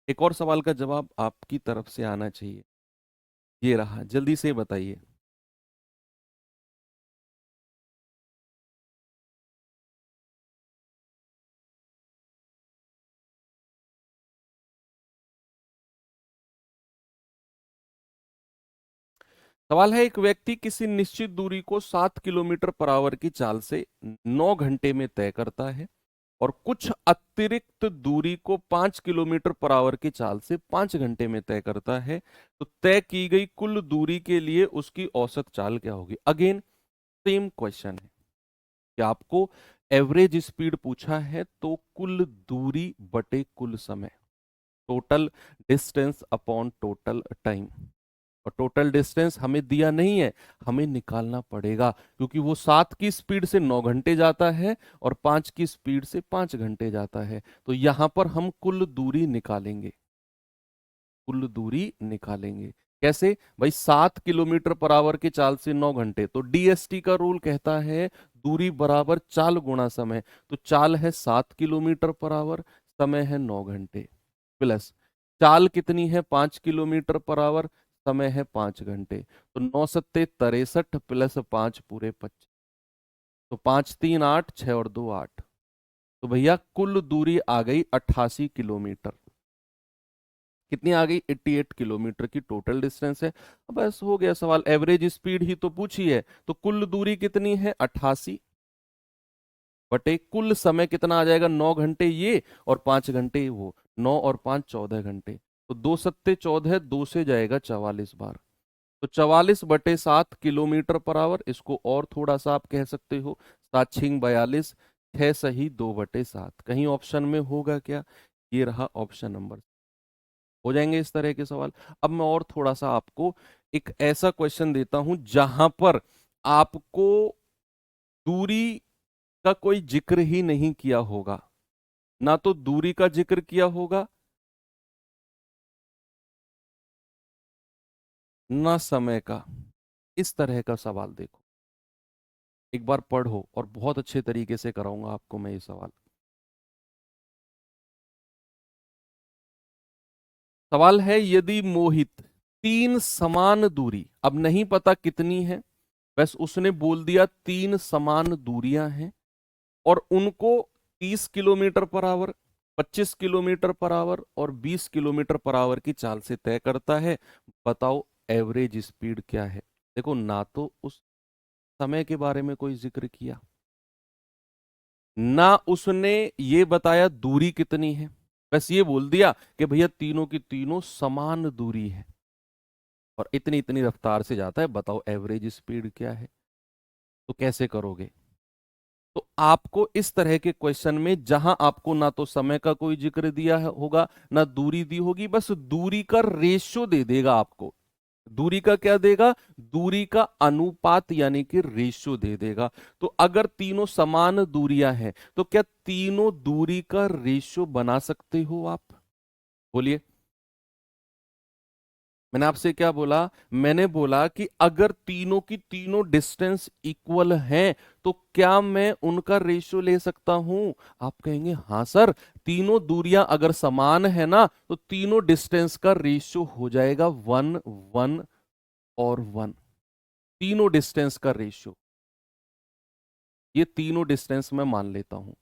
एक और सवाल का जवाब आपकी तरफ से आना चाहिए। ये रहा, जल्दी से बताइए। सवाल है, एक व्यक्ति किसी निश्चित दूरी को 7 किलोमीटर पर आवर की चाल से 9 घंटे में तय करता है, और कुछ अतिरिक्त दूरी को 5 किलोमीटर पर आवर की चाल से 5 घंटे में तय करता है। तो तय की गई कुल दूरी के लिए उसकी औसत चाल क्या होगी? अगेन सेम क्वेश्चन है कि आपको एवरेज स्पीड पूछा है, तो कुल दूरी बटे कुल समय, total distance upon total time. और टोटल डिस्टेंस हमें दिया नहीं है, हमें निकालना पड़ेगा, क्योंकि वो 7 की स्पीड से 9 घंटे जाता है और 5 की स्पीड से 5 घंटे जाता है। तो यहां पर हम कुल दूरी निकालेंगे, कुल दूरी निकालेंगे। कैसे भाई, 7 किलोमीटर पर आवर की चाल से 9 घंटे, तो डीएसटी का रूल कहता है दूरी बराबर चाल गुणा समय। तो चाल है 7 किलोमीटर पर आवर, समय है 9 घंटे, प्लस चाल कितनी है, 5 किलोमीटर पर आवर, समय है 5 घंटे। तो 9 सत्ते 63 प्लस 5 पूरे 25। तो 5 3 8, 6 और 2 8। तो भैया कुल दूरी आ गई 88 किलोमीटर। कितनी आ गई, 88 किलोमीटर की टोटल डिस्टेंस है। अब बस हो गया सवाल, एवरेज स्पीड ही तो पूछी है, तो कुल दूरी कितनी है, 88 बटे कुल समय कितना आ जाएगा, 9 घंटे ये और 5 घंटे वो, 9 और 5 14 घंटे। तो 2 सत्ते 14, 2 से जाएगा 44 बार। तो 44/7 किलोमीटर पर आवर, इसको और थोड़ा सा आप कह सकते हो, 7 6 42, 6 सही 2/7। कहीं ऑप्शन में होगा क्या? ये रहा ऑप्शन नंबर। हो जाएंगे इस तरह के सवाल। अब मैं और थोड़ा सा आपको एक ऐसा क्वेश्चन देता हूं जहां पर आपको दूरी का कोई जिक्र ही नहीं किया होगा, ना तो दूरी का जिक्र किया होगा, ना समय का। इस तरह का सवाल देखो, एक बार पढ़ो, और बहुत अच्छे तरीके से कराऊंगा आपको मैं ये सवाल। सवाल है, यदि मोहित 3 समान दूरी, अब नहीं पता कितनी है, बस उसने बोल दिया 3 समान दूरियां हैं, और उनको 30 kilometre per hour, 25 kilometre per hour और 20 किलोमीटर पर आवर की चाल से तय करता है। बताओ एवरेज स्पीड क्या है? देखो, ना तो उस समय के बारे में कोई जिक्र किया, ना उसने ये बताया दूरी कितनी है, बस ये बोल दिया कि भैया तीनों की तीनों समान दूरी है और इतनी इतनी रफ्तार से जाता है। बताओ एवरेज स्पीड क्या है? तो कैसे करोगे? तो आपको इस तरह के क्वेश्चन में, जहां आपको ना तो समय का कोई जिक्र दिया होगा, ना दूरी दी होगी, बस दूरी का रेशियो दे देगा आपको। दूरी का क्या देगा, दूरी का अनुपात यानी कि रेशियो दे देगा। तो अगर तीनों समान दूरियां हैं, तो क्या तीनों दूरी का रेशियो बना सकते हो आप? बोलिए। मैंने आपसे क्या बोला? मैंने बोला कि अगर तीनों की तीनों डिस्टेंस इक्वल हैं, तो क्या मैं उनका रेशियो ले सकता हूं? आप कहेंगे हाँ सर, तीनों दूरियां अगर समान है ना, तो तीनों डिस्टेंस का रेशियो हो जाएगा 1 1 और 1। तीनों डिस्टेंस का रेशियो, ये तीनों डिस्टेंस मैं मान लेता हूं।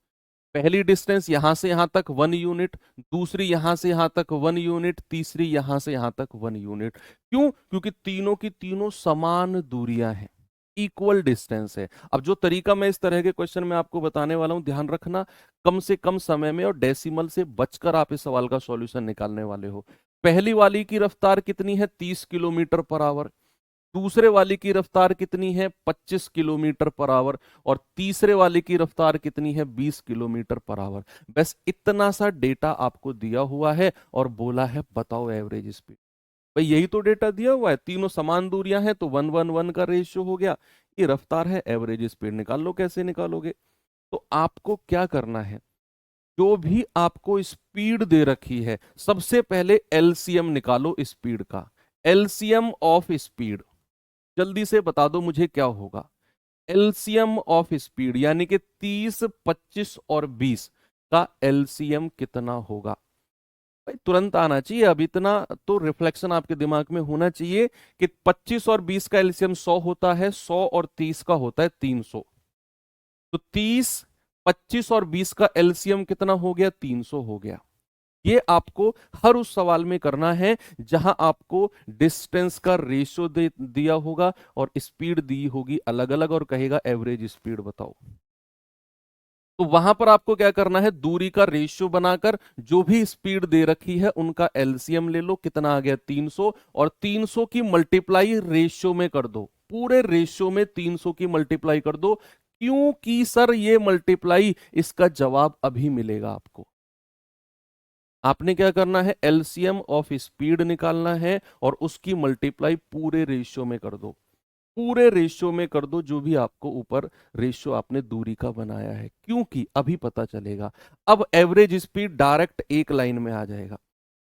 पहली डिस्टेंस यहां से यहां तक 1 यूनिट, दूसरी यहां से यहां तक 1 यूनिट, तीसरी यहां से यहां तक 1 यूनिट। क्यों? क्योंकि तीनों की तीनों समान दूरियां हैं, इक्वल डिस्टेंस है। अब जो तरीका मैं इस तरह के क्वेश्चन में आपको बताने वाला हूं, ध्यान रखना, कम से कम समय में और डेसिमल से बचकर आप इस सवाल का सॉल्यूशन निकालने वाले हो। पहली वाली की रफ्तार कितनी है? 30 किलोमीटर पर आवर। दूसरे वाले की रफ्तार कितनी है? 25 किलोमीटर पर आवर। और तीसरे वाले की रफ्तार कितनी है? 20 किलोमीटर पर आवर। बस इतना सा डेटा आपको दिया हुआ है और बोला है बताओ एवरेज स्पीड। भाई यही तो डेटा दिया हुआ है, तीनों समान दूरियां हैं तो 1:1:1 का रेशियो हो गया। ये रफ्तार है, एवरेज स्पीड निकाल लो। कैसे निकालोगे? तो आपको क्या करना है, जो भी आपको स्पीड दे रखी है, सबसे पहले एलसीएम निकालो स्पीड का। एलसीएम ऑफ स्पीड, जल्दी से बता दो मुझे क्या होगा। एलसीएम ऑफ स्पीड यानी कि 30, 25 और 20 का एलसीएम कितना होगा? भाई तुरंत आना चाहिए, अब इतना तो रिफ्लेक्शन आपके दिमाग में होना चाहिए कि 25 और 20 का एलसीएम 100 होता है, 100 और 30 का होता है 300। तो 30, 25 और 20 का एलसीएम कितना हो गया? 300 हो गया। ये आपको हर उस सवाल में करना है जहां आपको डिस्टेंस का रेशियो दे दिया होगा और स्पीड दी होगी अलग अलग और कहेगा एवरेज स्पीड बताओ। तो वहां पर आपको क्या करना है, दूरी का रेशियो बनाकर जो भी स्पीड दे रखी है उनका एलसीएम ले लो। कितना आ गया? 300। और 300 की मल्टीप्लाई रेशियो में कर दो, पूरे रेशियो में 300 की मल्टीप्लाई कर दो। क्योंकि सर ये मल्टीप्लाई, इसका जवाब अभी मिलेगा आपको। आपने क्या करना है, एलसीएम ऑफ स्पीड निकालना है और उसकी मल्टीप्लाई पूरे रेशियो में कर दो। पूरे रेशियो में कर दो जो भी आपको ऊपर रेशियो आपने दूरी का बनाया है, क्योंकि अभी पता चलेगा। अब एवरेज स्पीड डायरेक्ट एक लाइन में आ जाएगा।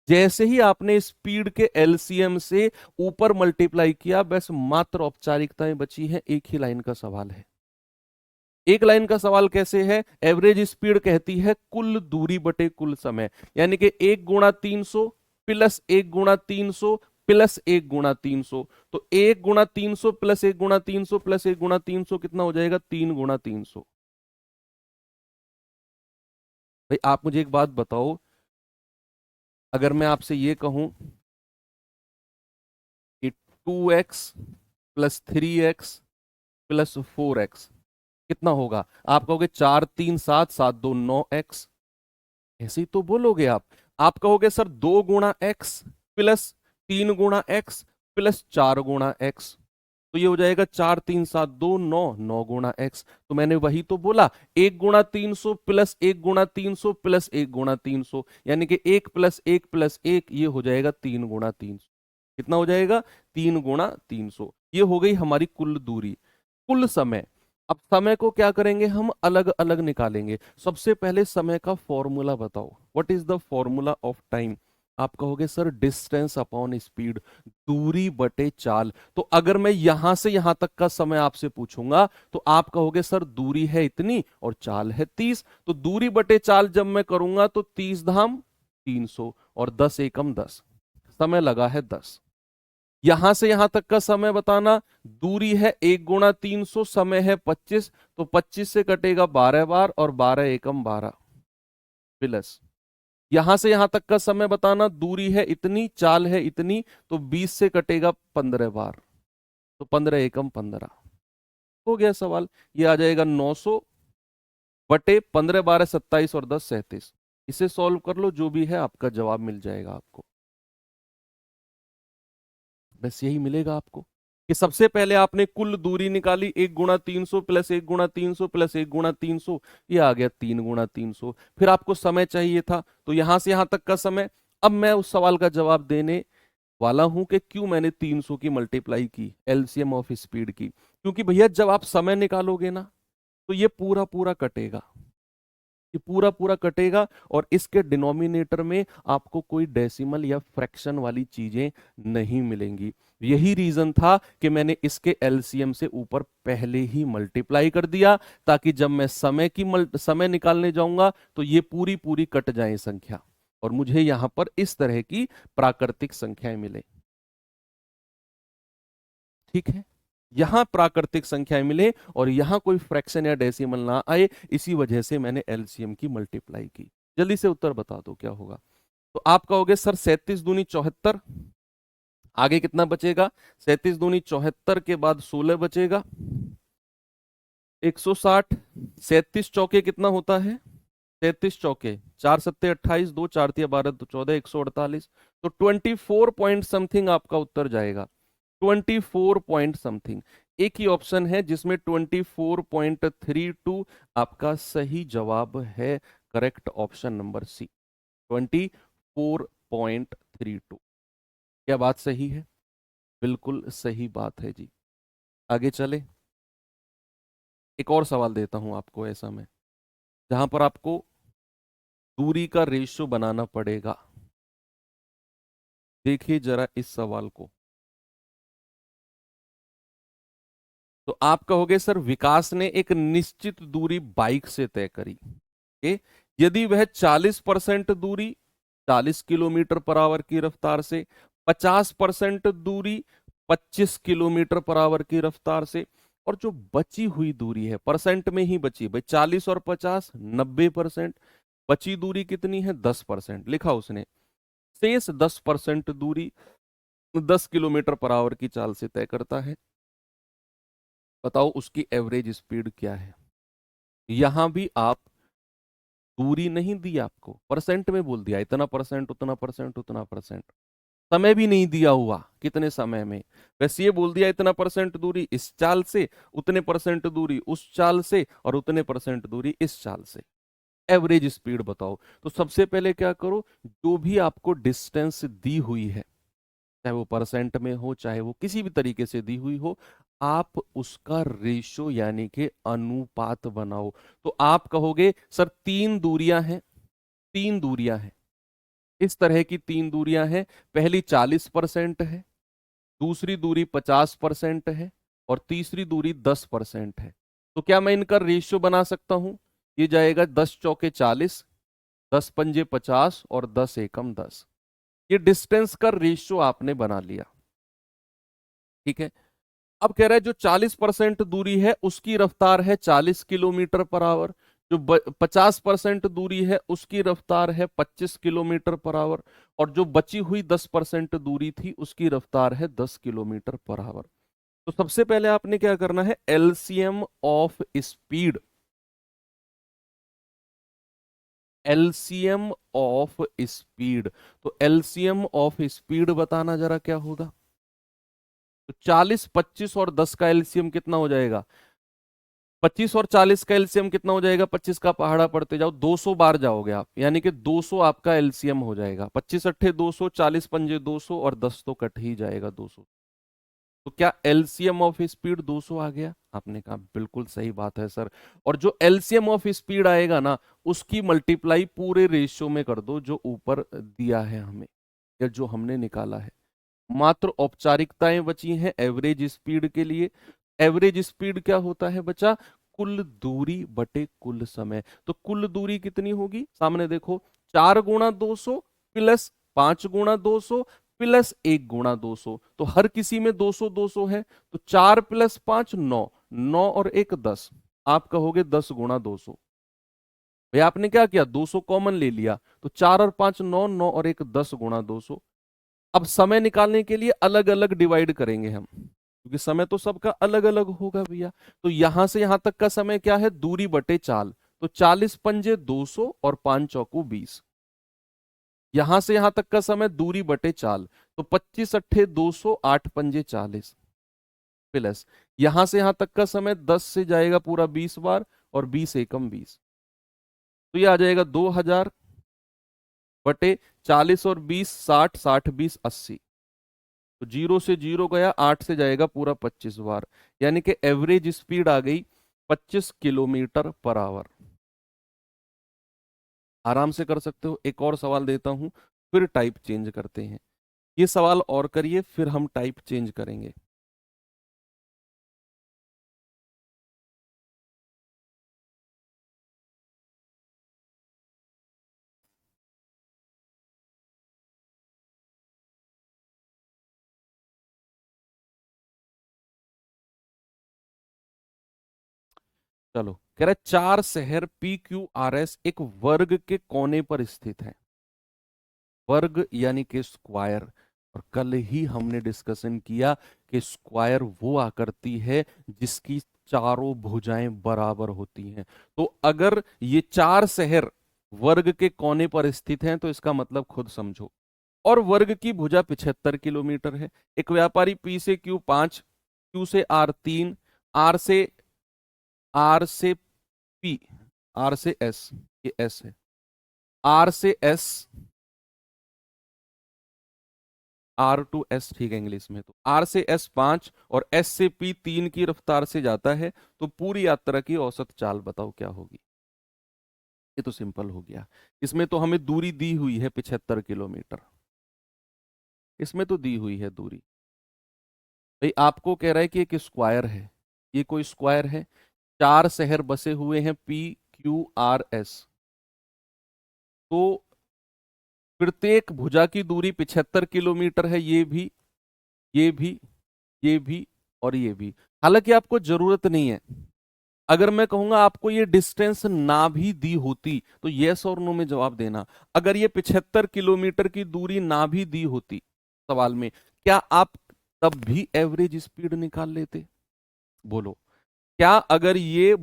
जैसे ही आपने स्पीड के एलसीएम से ऊपर मल्टीप्लाई किया, बस मात्र औपचारिकताएं बची हैं, एक ही लाइन का सवाल है। एक लाइन का सवाल कैसे है? एवरेज स्पीड कहती है कुल दूरी बटे कुल समय, यानी कि 1 × 300 प्लस 1 × 300 प्लस 1 × 300। तो 1 × 300 प्लस 1 × 300 प्लस 1 × 300 कितना हो जाएगा? 3 × 300। भाई आप मुझे एक बात बताओ, अगर मैं आपसे ये कहूं कि 2x plus 3x plus 4x कितना होगा? आप कहोगे 4 3 7 7 2 9x, ऐसे ही तो बोलोगे आप कहोगे sir 2 × x plus 3 × x plus 4 × x। तो ये हो जाएगा 4 3 7 2 9 9 × x। तो मैंने वही तो बोला, 1 × 300 प्लस 1 × 300 प्लस 1 × 300, यानी कि 1 प्लस 1 प्लस 1, ये हो जाएगा 3 × 300। कितना हो जाएगा? 3 × 300। ये हो गई हमारी कुल दूरी। कुल समय, अब समय को क्या करेंगे, हम अलग अलग निकालेंगे। सबसे पहले समय का फॉर्मूला बताओ, what is the formula of time? आप कहोगे सर डिस्टेंस अपॉन स्पीड, दूरी बटे चाल। तो अगर मैं यहां से यहां तक का समय आपसे पूछूंगा तो आप कहोगे सर दूरी है इतनी और चाल है 30। तो दूरी बटे चाल जब मैं करूंगा तो 30 धाम 300 और 10 एकम 10, समय लगा है 10। यहां से यहां तक का समय बताना, दूरी है 1 × 300, समय है 25, तो 25 से कटेगा 12 बार और 12 एकम 12 प्लस यहां से यहां तक का समय बताना, दूरी है इतनी, चाल है इतनी, तो 20 से कटेगा 15 बार, तो 15 एकम 15। हो गया सवाल। ये आ जाएगा 900 बटे 15 12 27 और 10 37। इसे सॉल्व कर लो, जो भी है आपका जवाब मिल जाएगा आपको। बस यही मिलेगा आपको कि सबसे पहले आपने कुल दूरी निकाली, 1 × 300 प्लस 1 × 300 प्लस 1 × 300, ये आ गया 3 × 300। फिर आपको समय चाहिए था, तो यहां से यहां तक का समय। अब मैं उस सवाल का जवाब देने वाला हूं कि क्यों मैंने 300 की मल्टीप्लाई की, एलसीएम ऑफ स्पीड की। क्योंकि भैया जब आप समय निकालोगे ना, तो ये पूरा पूरा कटेगा, ये पूरा पूरा कटेगा और इसके डिनोमिनेटर में आपको कोई डेसिमल या फ्रैक्शन वाली चीजें नहीं मिलेंगी। यही रीजन था कि मैंने इसके एलसीएम से ऊपर पहले ही मल्टीप्लाई कर दिया, ताकि जब मैं समय निकालने जाऊंगा तो ये पूरी पूरी कट जाए संख्या और मुझे यहां पर इस तरह की प्राकृतिक संख्याएं मिले। ठीक है, यहां प्राकृतिक संख्याएं मिले और यहां कोई फ्रैक्शन या डेसिमल ना आए, इसी वजह से मैंने एलसीएम की मल्टीप्लाई की। जल्दी से उत्तर बता दो क्या होगा। तो आप कहोगे सर 37 दूनी 74, आगे कितना बचेगा? 37 दूनी 74 के बाद 16 बचेगा, 160। 37 चौके कितना होता है? 33 चौके 4 सत्ते 28, 2 4 तिया 12, 2 14, 148। तो 24 पॉइंट समथिंग आपका उत्तर जाएगा, 24 पॉइंट समथिंग। एक ही ऑप्शन है जिसमें 24.32 आपका सही जवाब है। Correct option number C, 24.32। क्या बात सही है? बिल्कुल सही बात है जी। आगे चले, एक और सवाल देता हूं आपको ऐसा में, जहां पर आपको दूरी का रेशियो बनाना पड़ेगा। देखिए जरा इस सवाल को। तो आप कहोगे सर विकास ने एक निश्चित दूरी बाइक से तय करी, यदि वह 40% दूरी 40 किलोमीटर पर आवर की रफ्तार से, 50% दूरी 25 किलोमीटर पर आवर की रफ्तार से, और जो बची हुई दूरी है परसेंट में ही बची भाई, 40 और 50 90%, बची दूरी कितनी है? 10%। लिखा उसने शेष 10% दूरी 10 किलोमीटर पर आवर की चाल से तय करता है। बताओ उसकी एवरेज स्पीड क्या है? यहां भी आप दूरी नहीं दी, आपको परसेंट में बोल दिया, इतना परसेंट उतना परसेंट उतना परसेंट। समय भी नहीं दिया हुआ कितने समय में, बस ये बोल दिया इतना परसेंट दूरी इस चाल से, उतने परसेंट दूरी उस चाल से, और उतने परसेंट दूरी इस चाल से। एवरेज स्पीड बताओ। तो सबसे पहले क्या करो, जो भी आपको डिस्टेंस दी हुई है, चाहे वो परसेंट में हो चाहे वो किसी भी तरीके से दी हुई हो, आप उसका रेशो यानी कि अनुपात बनाओ। तो आप कहोगे सर 3 दूरियां हैं, 3 दूरियां हैं, इस तरह की 3 दूरियां हैं। पहली 40% है, दूसरी दूरी 50% है, और तीसरी दूरी 10% है। तो क्या मैं इनका रेशियो बना सकता हूं? ये जाएगा 10 चौके 40, 10 पंजे 50 और 10 एकम 10। ये डिस्टेंस का रेशियो आपने बना लिया, ठीक है। अब कह रहा है जो 40% दूरी है उसकी रफ्तार है 40 किलोमीटर पर आवर, जो 50% दूरी है उसकी रफ्तार है 25 किलोमीटर पर आवर, और जो बची हुई 10% दूरी थी उसकी रफ्तार है 10 किलोमीटर पर आवर। तो सबसे पहले आपने क्या करना है, LCM of speed, LCM of speed. तो एलसीएम ऑफ स्पीड बताना जरा क्या होगा। तो 40 25 और 10 का एलसीएम कितना हो जाएगा? 25 और 40 का एलसीएम कितना हो जाएगा? 25 का पहाड़ा पढ़ते जाओ, 200 बार जाओगे आप, यानी कि 200 आपका एलसीएम हो जाएगा। 25 अट्ठे 200, 40 पंजे 200, और 10 तो कट ही जाएगा 200। तो क्या एलसीएम ऑफ स्पीड 200 आ गया? आपने कहा बिल्कुल सही बात है सर। और जो एलसीएम ऑफ स्पीड आएगा ना, उसकी मल्टीप्लाई पूरे रेशियो में कर दो जो ऊपर दिया है हमें, या जो हमने निकाला है। मात्र औपचारिकताएं बची हैं एवरेज स्पीड के लिए। एवरेज स्पीड क्या होता है बच्चा? कुल दूरी बटे कुल समय। तो कुल दूरी कितनी होगी? सामने देखो, 4 गुणा 200 प्लस 5 गुणा 200 प्लस 1 गुणा 200। तो हर किसी में 200 200 है, तो 4 प्लस 5 9, 9 और 1 10। आप कहोगे 10 गुणा 200। भैया आपने क्या किया, 200 कॉमन ले लिया, तो 4 और 5 9, 9 और 1 10 गुणा 200। अब समय निकालने के लिए अलग अलग डिवाइड करेंगे हम, क्योंकि समय तो सबका अलग अलग होगा भैया। तो यहां से यहां तक का समय क्या है? दूरी बटे चाल। तो 40 पंजे 200 और 5 चौकू 20। यहां से यहां तक का समय दूरी बटे चाल, तो 25 अट्ठे 200, 8 पंजे 40, प्लस यहां से यहां तक का समय 10 से जाएगा पूरा 20 बार, और 20 एकम 20। तो ये आ जाएगा 2000 बटे 40 और 20 60, 60 20 80। तो 0 से 0 गया, 8 से जाएगा पूरा 25 बार, यानी कि एवरेज स्पीड आ गई 25 किलोमीटर पर आवर। आराम से कर सकते हो। एक और सवाल देता हूं, फिर टाइप चेंज करते हैं। ये सवाल और करिए, फिर हम टाइप चेंज करेंगे। चलो, कह रहा है 4 शहर PQRS एक वर्ग के कोने पर स्थित है। वर्ग यानी कि स्क्वायर। और कल ही हमने डिस्कशन किया कि स्क्वायर वो आकृति है जिसकी चारों भुजाएं बराबर होती हैं। तो अगर ये 4 शहर वर्ग के कोने पर स्थित हैं तो इसका मतलब खुद समझो। और वर्ग की भुजा 75 किलोमीटर है। एक व्यापारी P से Q 5, Q से R 3, R से P, R से S, ये S है, R से S, R to S ठीक है इंग्लिश में। तो R से S 5 और S से P 3 की रफ्तार से जाता है, तो पूरी यात्रा की औसत चाल बताओ क्या होगी। ये तो सिंपल हो गया। इसमें तो हमें दूरी दी हुई है 75 किलोमीटर, इसमें तो दी हुई है दूरी। भाई आपको कह रहा है कि एक स्क्वायर है, ये कोई स्क्वायर है, 4 शहर बसे हुए हैं PQRS। तो प्रत्येक भुजा की दूरी 75 किलोमीटर है, ये भी, ये भी, ये भी और ये भी। हालांकि आपको जरूरत नहीं है। अगर मैं कहूंगा आपको ये डिस्टेंस ना भी दी होती तो यस और नो में जवाब देना। अगर ये 75 किलोमीटर की दूरी ना भी दी होती सवाल में, क्या आप तब भी एवरेज स्पीड निकाल लेते? बोलो। क्या अगर ये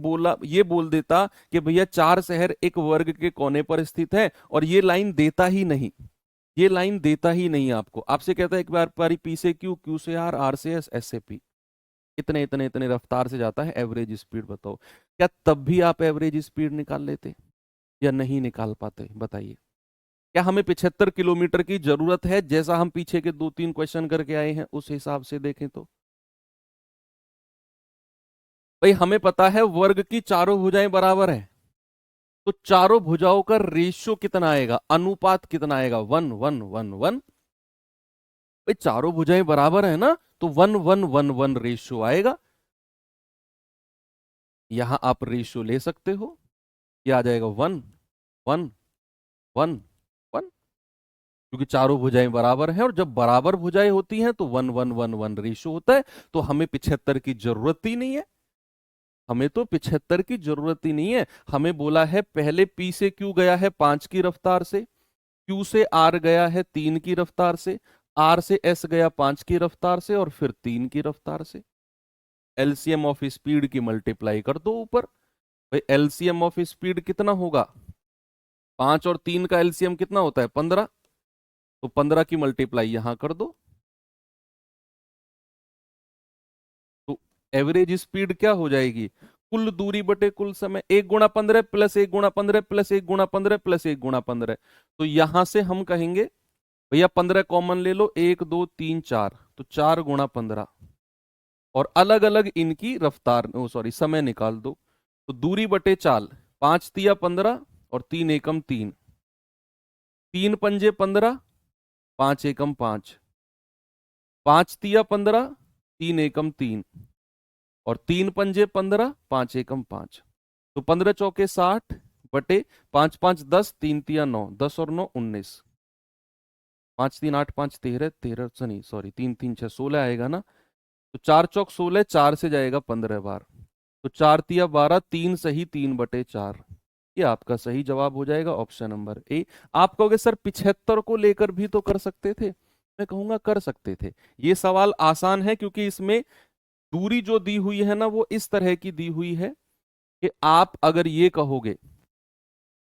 बोल देता कि भैया 4 शहर एक वर्ग के कोने पर स्थित है और ये लाइन देता ही नहीं, ये लाइन देता ही नहीं आपको, आपसे कहता है एक बार पारी P से Q, Q से R, R से S, S से P, इतने इतने इतने रफ्तार से जाता है, एवरेज स्पीड बताओ, क्या तब भी आप एवरेज स्पीड निकाल लेते या नहीं निकाल पाते? बताइए। क्या हमें 75 किलोमीटर की जरूरत है जैसा हम पीछे के 2-3 क्वेश्चन करके आए हैं उस हिसाब से देखें तो? भाई हमें पता है वर्ग की चारों भुजाएं बराबर है, तो चारों भुजाओं का रेशियो कितना आएगा, अनुपात कितना आएगा? 1 1 1 1। भाई चारों भुजाएं बराबर है ना, तो 1 1 1 1 रेशियो आएगा। यहां आप रेशियो ले सकते हो, क्या आ जाएगा? 1 1 1 1, क्योंकि चारों भुजाएं बराबर हैं और जब बराबर भुजाएं होती हैं तो 1 1 1 1 रेशियो होता है। तो हमें 75 की जरूरत ही नहीं है, हमें तो 75 की जरूरत ही नहीं है। हमें बोला है पहले P से Q गया है 5 की रफ्तार से, Q से R गया है 3 की रफ्तार से, R से S गया 5 की रफ्तार से और फिर 3 की रफ्तार से। एलसीएम ऑफ स्पीड की मल्टीप्लाई कर दो ऊपर। भाई एलसीएम ऑफ स्पीड कितना होगा? 5 और 3 का एलसीएम कितना होता है? 15। तो 15 की मल्टीप्लाई यहां कर दो, तो एवरेज स्पीड क्या हो जाएगी? कुल दूरी बटे कुल समय, 1 गुणा 15 प्लस 1 गुणा 15 प्लस 1 गुणा 15 प्लस 1 गुणा 15। तो यहां से हम कहेंगे भैया 15 कॉमन ले लो, 1 2 3 4, तो 4 गुणा 15 और अलग अलग इनकी रफ्तार, सॉरी समय निकाल दो। तो दूरी बटे चाल, 5 तिया 15 और 3 एकम 3, 3 पंजे 15, 5 एकम 5, 5 तिया 15, 3 एकम 3 और 3 पंजे 15, 5 एकम 5। तो 15 चौके 60 बटे 5 5 10, 3 तिया 9, 10 और 9 19, 5 3 8 5 13, 13 नहीं सॉरी 3 3 6 16 आएगा ना। तो 4 चौक 16, 4 से जाएगा 15 बार, तो 4 तिया 12, 3 सही 3 बटे 4। ये आपका सही जवाब हो जाएगा ऑप्शन नंबर ए। आप कहोगे सर 75 को लेकर भी तो कर सकते थे, मैं कहूंगा कर सकते थे। ये सवाल आसान है क्योंकि इसमें दूरी जो दी हुई है ना वो इस तरह की दी हुई है कि आप अगर ये कहोगे,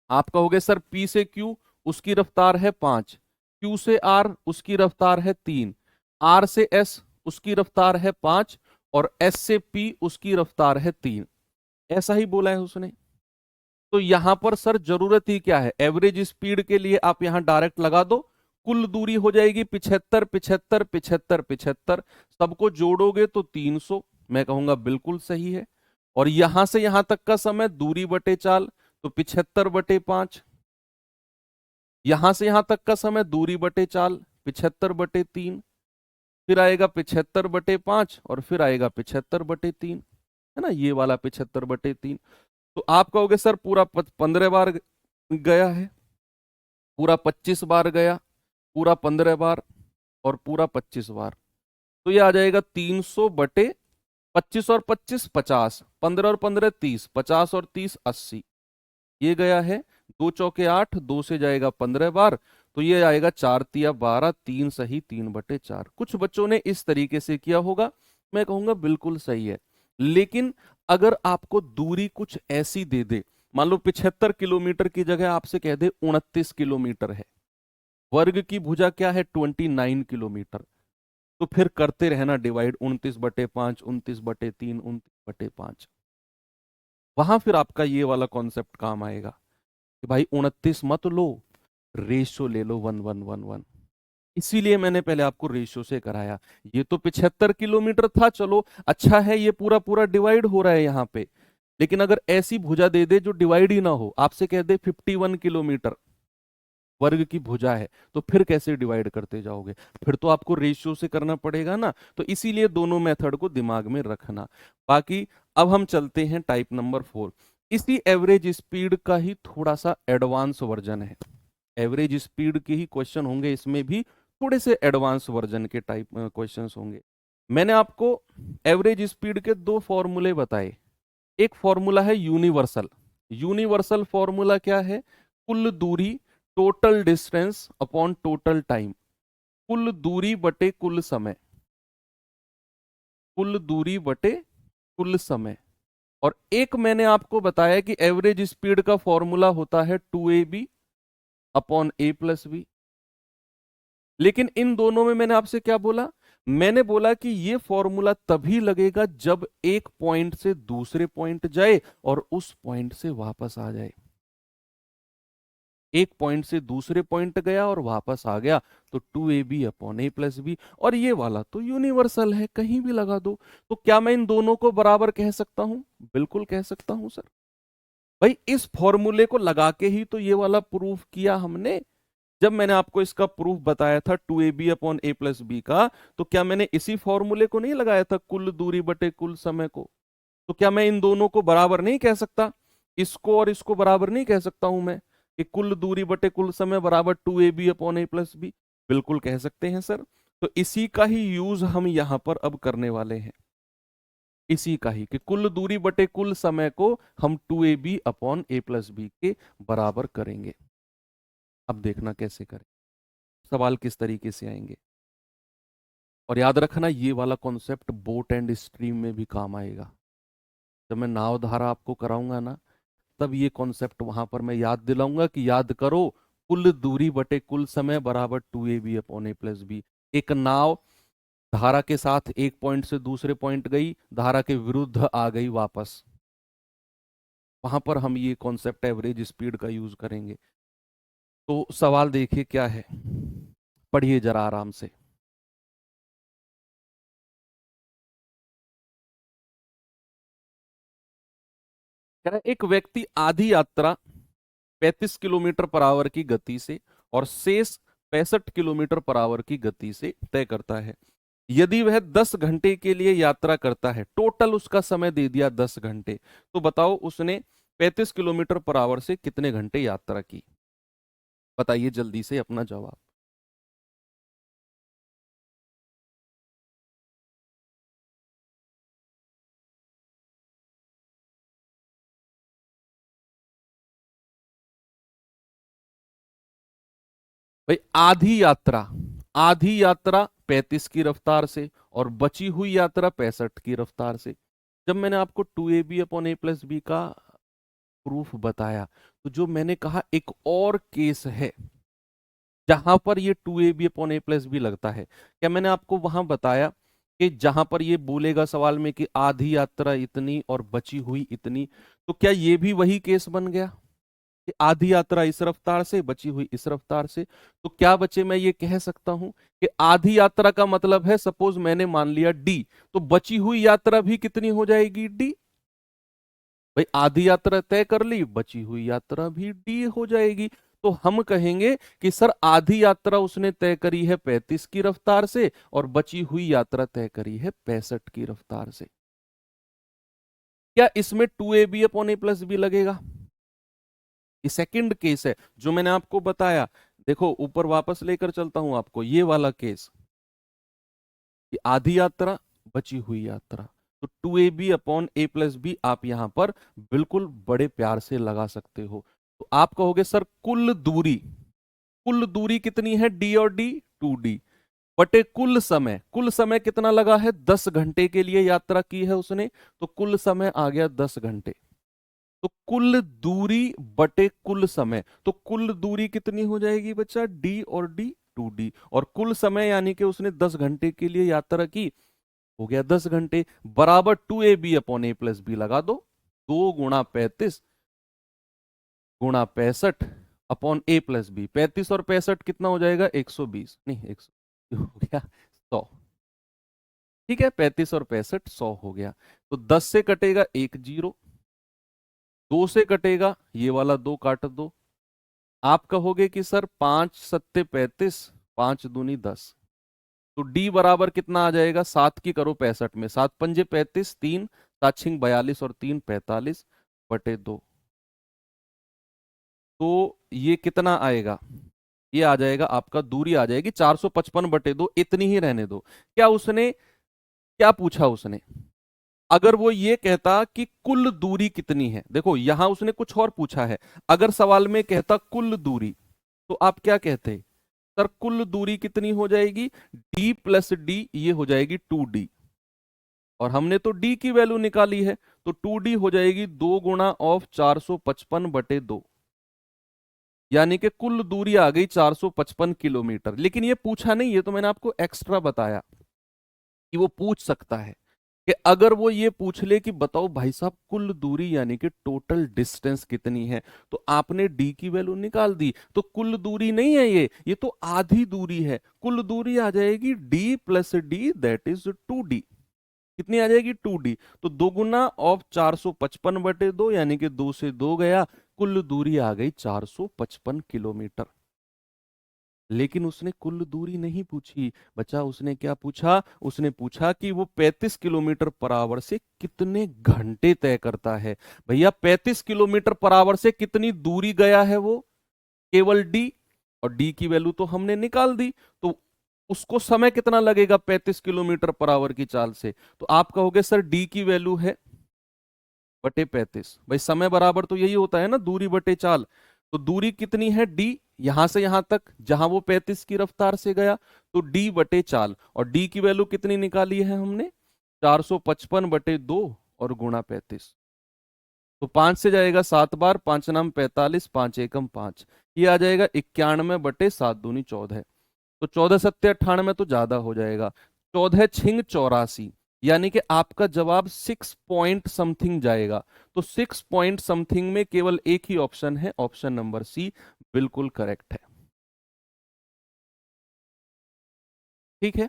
आप कहोगे सर P से Q उसकी रफ्तार है 5, Q से R उसकी रफ्तार है 3, R से S उसकी रफ्तार है 5 और S से P उसकी रफ्तार है 3, ऐसा ही बोला है उसने। तो यहां पर सर जरूरत ही क्या है, एवरेज स्पीड के लिए आप यहां डायरेक्ट लगा दो, कुल दूरी हो जाएगी 75 75 75 75, सबको जोड़ोगे तो 300। मैं कहूंगा बिल्कुल सही है। और यहां से यहां तक का समय दूरी बटे चाल, तो 75/5, यहां से यहां तक का समय दूरी बटे चाल 75/3, फिर आएगा 75/5 और फिर आएगा 75/3, है ना, ये वाला 75/3। तो आप कहोगे सर पूरा 15 बार गया है, पूरा 25 बार गया, पूरा 15 बार और पूरा 25 बार, तो ये आ जाएगा 300/15। 25 और 25 50, 15 और 15 30, 50 और 30 80, ये गया है 2 चौके 8, 2 से जाएगा 15 बार, तो ये आएगा 4 तिया 12, 3 सही 3/4। कुछ बच्चों ने इस तरीके से किया होगा, मैं कहूंगा बिल्कुल सही है। लेकिन अगर आपको दूरी कुछ ऐसी दे दे, मान लो 75 किलोमीटर की जगह आपसे कह दे 29 किलोमीटर है, वर्ग की भुजा क्या है 29 किलोमीटर, तो फिर करते रहना डिवाइड, 29/5, 29/3, 29/5। वहां फिर आपका ये वाला कॉन्सेप्ट काम आएगा कि भाई 29 मत लो, रेशो ले लो 1 1 1 1। इसीलिए मैंने पहले आपको रेशो से कराया। ये तो 75 किलोमीटर था, चलो अच्छा है, ये पूरा पूरा डिवाइड हो रहा है यहाँ पे। लेकिन अगर ऐसी भुजा दे दे जो डिवाइड ही ना हो, आपसे कह दे 51 किलोमीटर वर्ग की भुजा है, तो फिर कैसे डिवाइड करते जाओगे? फिर तो आपको रेशियो से करना पड़ेगा ना। तो इसीलिए दोनों मेथड को दिमाग में रखना। बाकी अब हम चलते हैं टाइप नंबर 4। इसी एवरेज स्पीड का ही थोड़ा सा एडवांस वर्जन है। एवरेज स्पीड के ही क्वेश्चन होंगे, इसमें भी थोड़े से एडवांस वर्जन के टाइप क्वेश्चंस होंगे। मैंने आपको एवरेज स्पीड के दो फॉर्मूले बताए। एक फॉर्मूला है यूनिवर्सल। यूनिवर्सल फॉर्मूला क्या है? कुल दूरी, total distance upon total time. कुल दूरी बटे कुल समय, कुल दूरी बटे कुल समय। और एक मैंने आपको बताया कि एवरेज स्पीड का फॉर्मूला होता है 2ab अपॉन a+b। लेकिन इन दोनों में मैंने आपसे क्या बोला? मैंने बोला कि ये फॉर्मूला तभी लगेगा जब एक पॉइंट से दूसरे पॉइंट जाए और उस पॉइंट से वापस आ जाए। एक पॉइंट से दूसरे पॉइंट गया और वापस आ गया, तो 2ab अपॉन a+b। और ये वाला तो यूनिवर्सल है, कहीं भी लगा दो। तो क्या मैं इन दोनों को बराबर कह सकता हूं? बिल्कुल कह सकता हूं सर। भाई इस फॉर्मूले को लगा के ही तो ये वाला प्रूफ किया हमने। जब मैंने आपको इसका प्रूफ बताया था 2ab अपॉन a+b का, तो क्या मैंने इसी फॉर्मूले को नहीं लगाया था, कुल दूरी बटे कुल समय को? तो क्या मैं इन दोनों को बराबर नहीं कह सकता? इसको और इसको बराबर नहीं कह सकता हूं मैं कि कुल दूरी बटे कुल समय बराबर 2ab अपॉन a+b? बिल्कुल कह सकते हैं सर। तो इसी का ही यूज हम यहां पर अब करने वाले हैं। इसी का ही कि कुल दूरी बटे कुल समय को हम 2ab अपॉन a+b के बराबर करेंगे। अब देखना कैसे करें, सवाल किस तरीके से आएंगे। और याद रखना ये वाला कॉन्सेप्ट बोट एंड स्ट्रीम में भी काम आएगा। जब मैं नाव धारा आपको कराऊंगा ना, तब ये कॉन्सेप्ट वहां पर मैं याद दिलाऊंगा कि याद करो, कुल दूरी बटे कुल समय बराबर 2ab अपॉन a+b। एक नाव धारा के साथ एक पॉइंट से दूसरे पॉइंट गई, धारा के विरुद्ध आ गई वापस, वहां पर हम ये कॉन्सेप्ट एवरेज स्पीड का यूज करेंगे। तो सवाल देखिए क्या है, पढ़िए जरा आराम से। कह रहा है, एक व्यक्ति आधी यात्रा 35 किलोमीटर पर आवर की गति से और शेष 65 किलोमीटर पर आवर की गति से तय करता है। यदि वह 10 घंटे के लिए यात्रा करता है, टोटल उसका समय दे दिया 10 घंटे, तो बताओ उसने 35 किलोमीटर पर आवर से कितने घंटे यात्रा की? बताइए जल्दी से अपना जवाब। भाई आधी यात्रा 35 की रफ्तार से और बची हुई यात्रा 65 की रफ्तार से। जब मैंने आपको 2ab अपॉन a+b का प्रूफ बताया, तो जो मैंने कहा एक और केस है जहां पर ये 2ab अपॉन a+b लगता है। क्या मैंने आपको वहां बताया कि जहां पर ये बोलेगा सवाल में कि आधी यात्रा इतनी और बची हुई इतनी, तो क्या ये भी वही केस बन गया कि आधी यात्रा इस रफ्तार से, बची हुई इस रफ्तार से? तो क्या बच्चे मैं ये कह सकता हूं कि आधी यात्रा का मतलब है, सपोज मैंने मान लिया d, तो बची हुई यात्रा भी कितनी हो जाएगी? d। भाई आधी यात्रा तय कर ली, बची हुई यात्रा भी d हो जाएगी। तो हम कहेंगे कि सर आधी यात्रा उसने तय करी है 35 की रफ्तार से और बची हुई यात्रा तय करी है 65 की रफ्तार से। क्या इसमें 2ab अपॉन a+b लगेगा? ये सेकंड केस है जो मैंने आपको बताया। देखो ऊपर वापस लेकर चलता हूं आपको, ये वाला केस कि आधी यात्रा, बची हुई यात्रा, तो 2ab upon a plus B आप यहां पर बिल्कुल बड़े प्यार से लगा सकते हो। तो आप कहोगे सर कुल दूरी कितनी है d और d, 2d बटे कुल समय कितना लगा है, 10 घंटे के लिए यात्रा की है उसने, तो कुल समय आ गया 10 घंटे। तो कुल दूरी बटे कुल समय, तो कुल दूरी कितनी हो जाएगी बच्चा, d और d, 2d, और कुल समय यानी कि उसने 10 घंटे के लिए यात्रा की, हो गया 10 घंटे, बराबर 2ab upon a plus B लगा दो। 2 गुणा 35 गुणा 65 अपॉन a प्लस बी, 35 और 65 कितना हो जाएगा, 120, नहीं 100 हो गया 100। ठीक है, 35 और 65 100 हो गया। तो 10 से कटेगा एक जीरो, 2 से कटेगा ये वाला 2 काट दो। आप कहोगे कि सर 5 सत्ते 35, 5 दूनी 10, तो डी बराबर कितना आ जाएगा, 7 की करो 65 में, 7 पंजे 35, 3 7 6 42 और 3 45 बटे 2। तो ये कितना आएगा, ये आ जाएगा आपका, दूरी आ जाएगी 455 बटे 2, इतनी ही रहने दो। क्या उसने क्या पूछा उसने, अगर वो ये कहता कि कुल दूरी कितनी है, देखो यहां उसने कुछ और पूछा है, अगर सवाल में कहता कुल दूरी, तो आप क्या कहते, सर कुल दूरी कितनी हो जाएगी, d प्लस डी, ये हो जाएगी 2d, और हमने तो d की वैल्यू निकाली है, तो 2d हो जाएगी 2 गुणा 455 बटे 2, यानी कि कुल दूरी आ गई 455 किलोमीटर। लेकिन ये पूछा नहीं, ये तो मैंने आपको एक्स्ट्रा बताया कि वो पूछ सकता है, कि अगर वो ये पूछ ले कि बताओ भाई साहब कुल दूरी यानी कि टोटल डिस्टेंस कितनी है, तो आपने डी की वैल्यू निकाल दी, तो कुल दूरी नहीं है ये तो आधी दूरी है, कुल दूरी आ जाएगी D plus D, that is 2d। कितनी आ जाएगी, 2d, तो 2 गुना 455 बटे 2, यानी कि 2 से 2 गया, कुल दूरी आ गई 455 किलोमीटर। लेकिन उसने कुल दूरी नहीं पूछी बच्चा, उसने क्या पूछा, उसने पूछा कि वो 35 किलोमीटर पर आवर से कितने घंटे तय करता है। भैया 35 किलोमीटर पर आवर से कितनी दूरी गया है वो, केवल डी, और डी की वैल्यू तो हमने निकाल दी, तो उसको समय कितना लगेगा 35 किलोमीटर पर आवर की चाल से, तो आप कहोगे सर डी की वैल्यू है बटे 35, भाई समय बराबर तो यही होता है ना, दूरी बटे चाल। तो दूरी कितनी है डी, यहां से यहां तक जहां वो 35 की रफ्तार से गया, तो डी बटे चाल, और डी की वैल्यू कितनी निकाली है हमने, 455 बटे 2 और गुणा 35। तो 5 से जाएगा 7 बार, 5 नाम 45, 5 एकम 5, ये आ जाएगा 91 बटे 7 दूनी 14। तो 14 सत्ते 98, तो ज्यादा हो जाएगा, 14 छिंग 84, यानी कि आपका जवाब 6 पॉइंट समथिंग जाएगा। तो 6 पॉइंट समथिंग में केवल एक ही ऑप्शन है, ऑप्शन नंबर सी बिल्कुल करेक्ट है। ठीक है,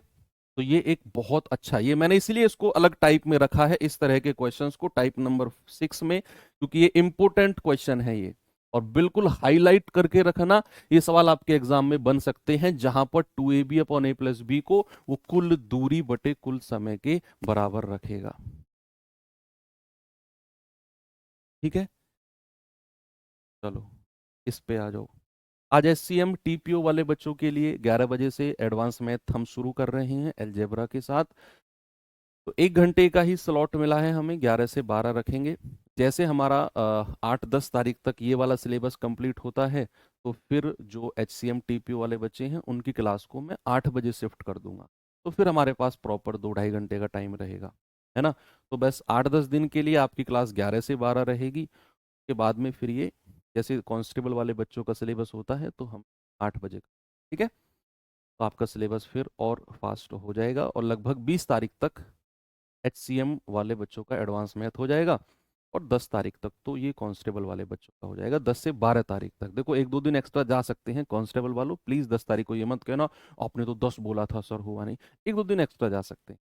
तो ये एक बहुत अच्छा, ये मैंने इसलिए इसको अलग टाइप में रखा है, इस तरह के क्वेश्चंस को टाइप नंबर 6 में, क्योंकि ये इंपॉर्टेंट क्वेश्चन है ये, और बिल्कुल हाईलाइट करके रखना, ये सवाल आपके एग्जाम में बन सकते हैं, जहां पर 2ab upon a plus B को वो कुल दूरी बटे कुल समय के बराबर रखेगा। ठीक है, चलो इस पे आ जाओ। आज SCM TPO वाले बच्चों के लिए 11 बजे से एडवांस मैथ हम शुरू कर रहे हैं अलजेब्रा के साथ। तो 1 घंटे का ही स्लॉट मिला है हमें, 11 से 12 रखेंगे। जैसे हमारा 8-10 तारीख तक ये वाला सिलेबस कंप्लीट होता है, तो फिर जो HCM TPO वाले बच्चे हैं उनकी क्लास को मैं 8 बजे शिफ्ट कर दूंगा, तो फिर हमारे पास प्रॉपर 2-2.5 घंटे का टाइम रहेगा, है ना। तो बस 8-10 दिन के लिए आपकी क्लास 11 से 12 रहेगी, उसके बाद में फिर ये जैसे कांस्टेबल वाले बच्चों का सिलेबस होता है, तो हम 8 बजे, ठीक है। तो आपका सिलेबस फिर और फास्ट हो जाएगा, और लगभग 20 तारीख तक HCM वाले बच्चों का एडवांस मैथ हो जाएगा, और 10 तारीख तक तो ये कांस्टेबल वाले बच्चों का हो जाएगा, 10 से 12 तारीख तक। देखो 1-2 दिन एक्स्ट्रा जा सकते हैं कांस्टेबल वालों, प्लीज 10 तारीख को ये मत कहना आपने तो 10 बोला था सर, हुआ नहीं। 1-2 दिन एक्स्ट्रा जा सकते हैं।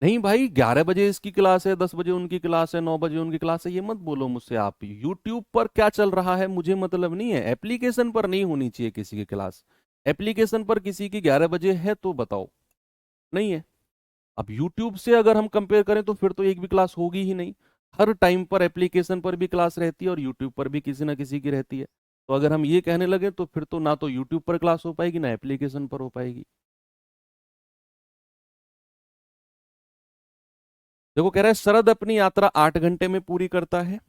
नहीं भाई, 11 बजे इसकी क्लास है, 10 बजे उनकी क्लास है, 9 बजे उनकी क्लास है, ये मत बोलो मुझसे आप। यूट्यूब पर क्या चल रहा है मुझे मतलब नहीं है, एप्लीकेशन पर नहीं होनी चाहिए किसी की क्लास। एप्लीकेशन पर किसी की 11 बजे है तो बताओ, नहीं है। अब YouTube से अगर हम कंपेयर करें तो फिर तो एक भी क्लास होगी ही नहीं। हर टाइम पर एप्लीकेशन पर भी क्लास रहती है, और YouTube पर भी किसी ना किसी की रहती है। तो अगर हम ये कहने लगे तो फिर तो ना तो YouTube पर क्लास हो पाएगी, ना एप्लीकेशन पर हो पाएगी। देखो कह रहा है शरद अपनी यात्रा 8 घंटे में पूरी करता है,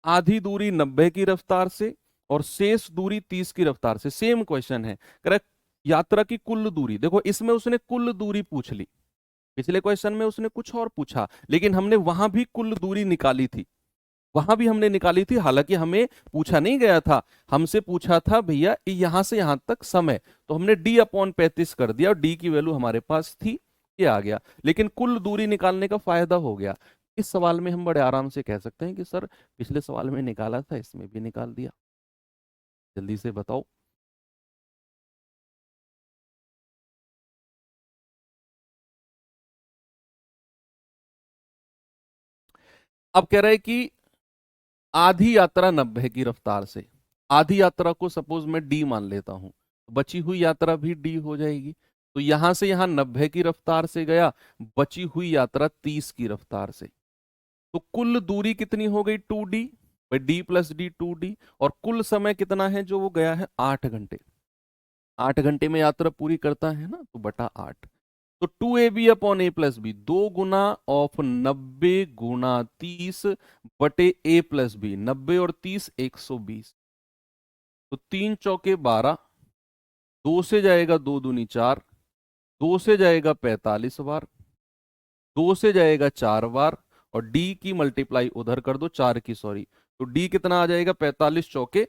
आधी दूरी 90 की रफ्तार से और शेष दूरी 30 की रफ्तार से। सेम क्वेश्चन है, कह रहा है यात्रा की कुल दूरी। देखो इसमें उसने कुल दूरी पूछ ली, पिछले क्वेश्चन में उसने कुछ और पूछा, लेकिन हमने वहां भी कुल दूरी निकाली थी, वहां भी हमने निकाली थी। हालांकि हमें पूछा नहीं गया था, हमसे पूछा था भैया यहां से यहां तक समय, तो हमने d/35 कर दिया और d की वैल्यू हमारे पास थी, ये आ गया। लेकिन कुल दूरी निकालने का फायदा हो गया। इस सवाल में हम बड़े आराम से कह सकते हैं कि सर पिछले सवाल में निकाला था, इसमें भी निकाल दिया। जल्दी से बताओ। अब कह रहा है कि आधी यात्रा 90 की रफ्तार से, आधी यात्रा को सपोज मैं डी मान लेता हूं, तो बची हुई यात्रा भी डी हो जाएगी। तो यहां से यहां 90 की रफ्तार से गया, बची हुई यात्रा 30 की रफ्तार से, तो कुल दूरी कितनी हो गई 2d, भाई d+d 2d। और कुल समय कितना है जो वो गया है 8 घंटे। 8 घंटे में यात्रा पूरी करता है ना, तो बटा 8। तो 2ab/a+b, 2 गुना ऑफ 90 गुना 30 बटे a+b, 90 और 30 120। तो 3 चौके 12, 2 से जाएगा 2 दूनी 4, 2 से जाएगा 45 बार, 2 से जाएगा 4 बार, और डी की मल्टीप्लाई उधर कर दो, 4 की सॉरी, तो डी कितना आ जाएगा 45 चौके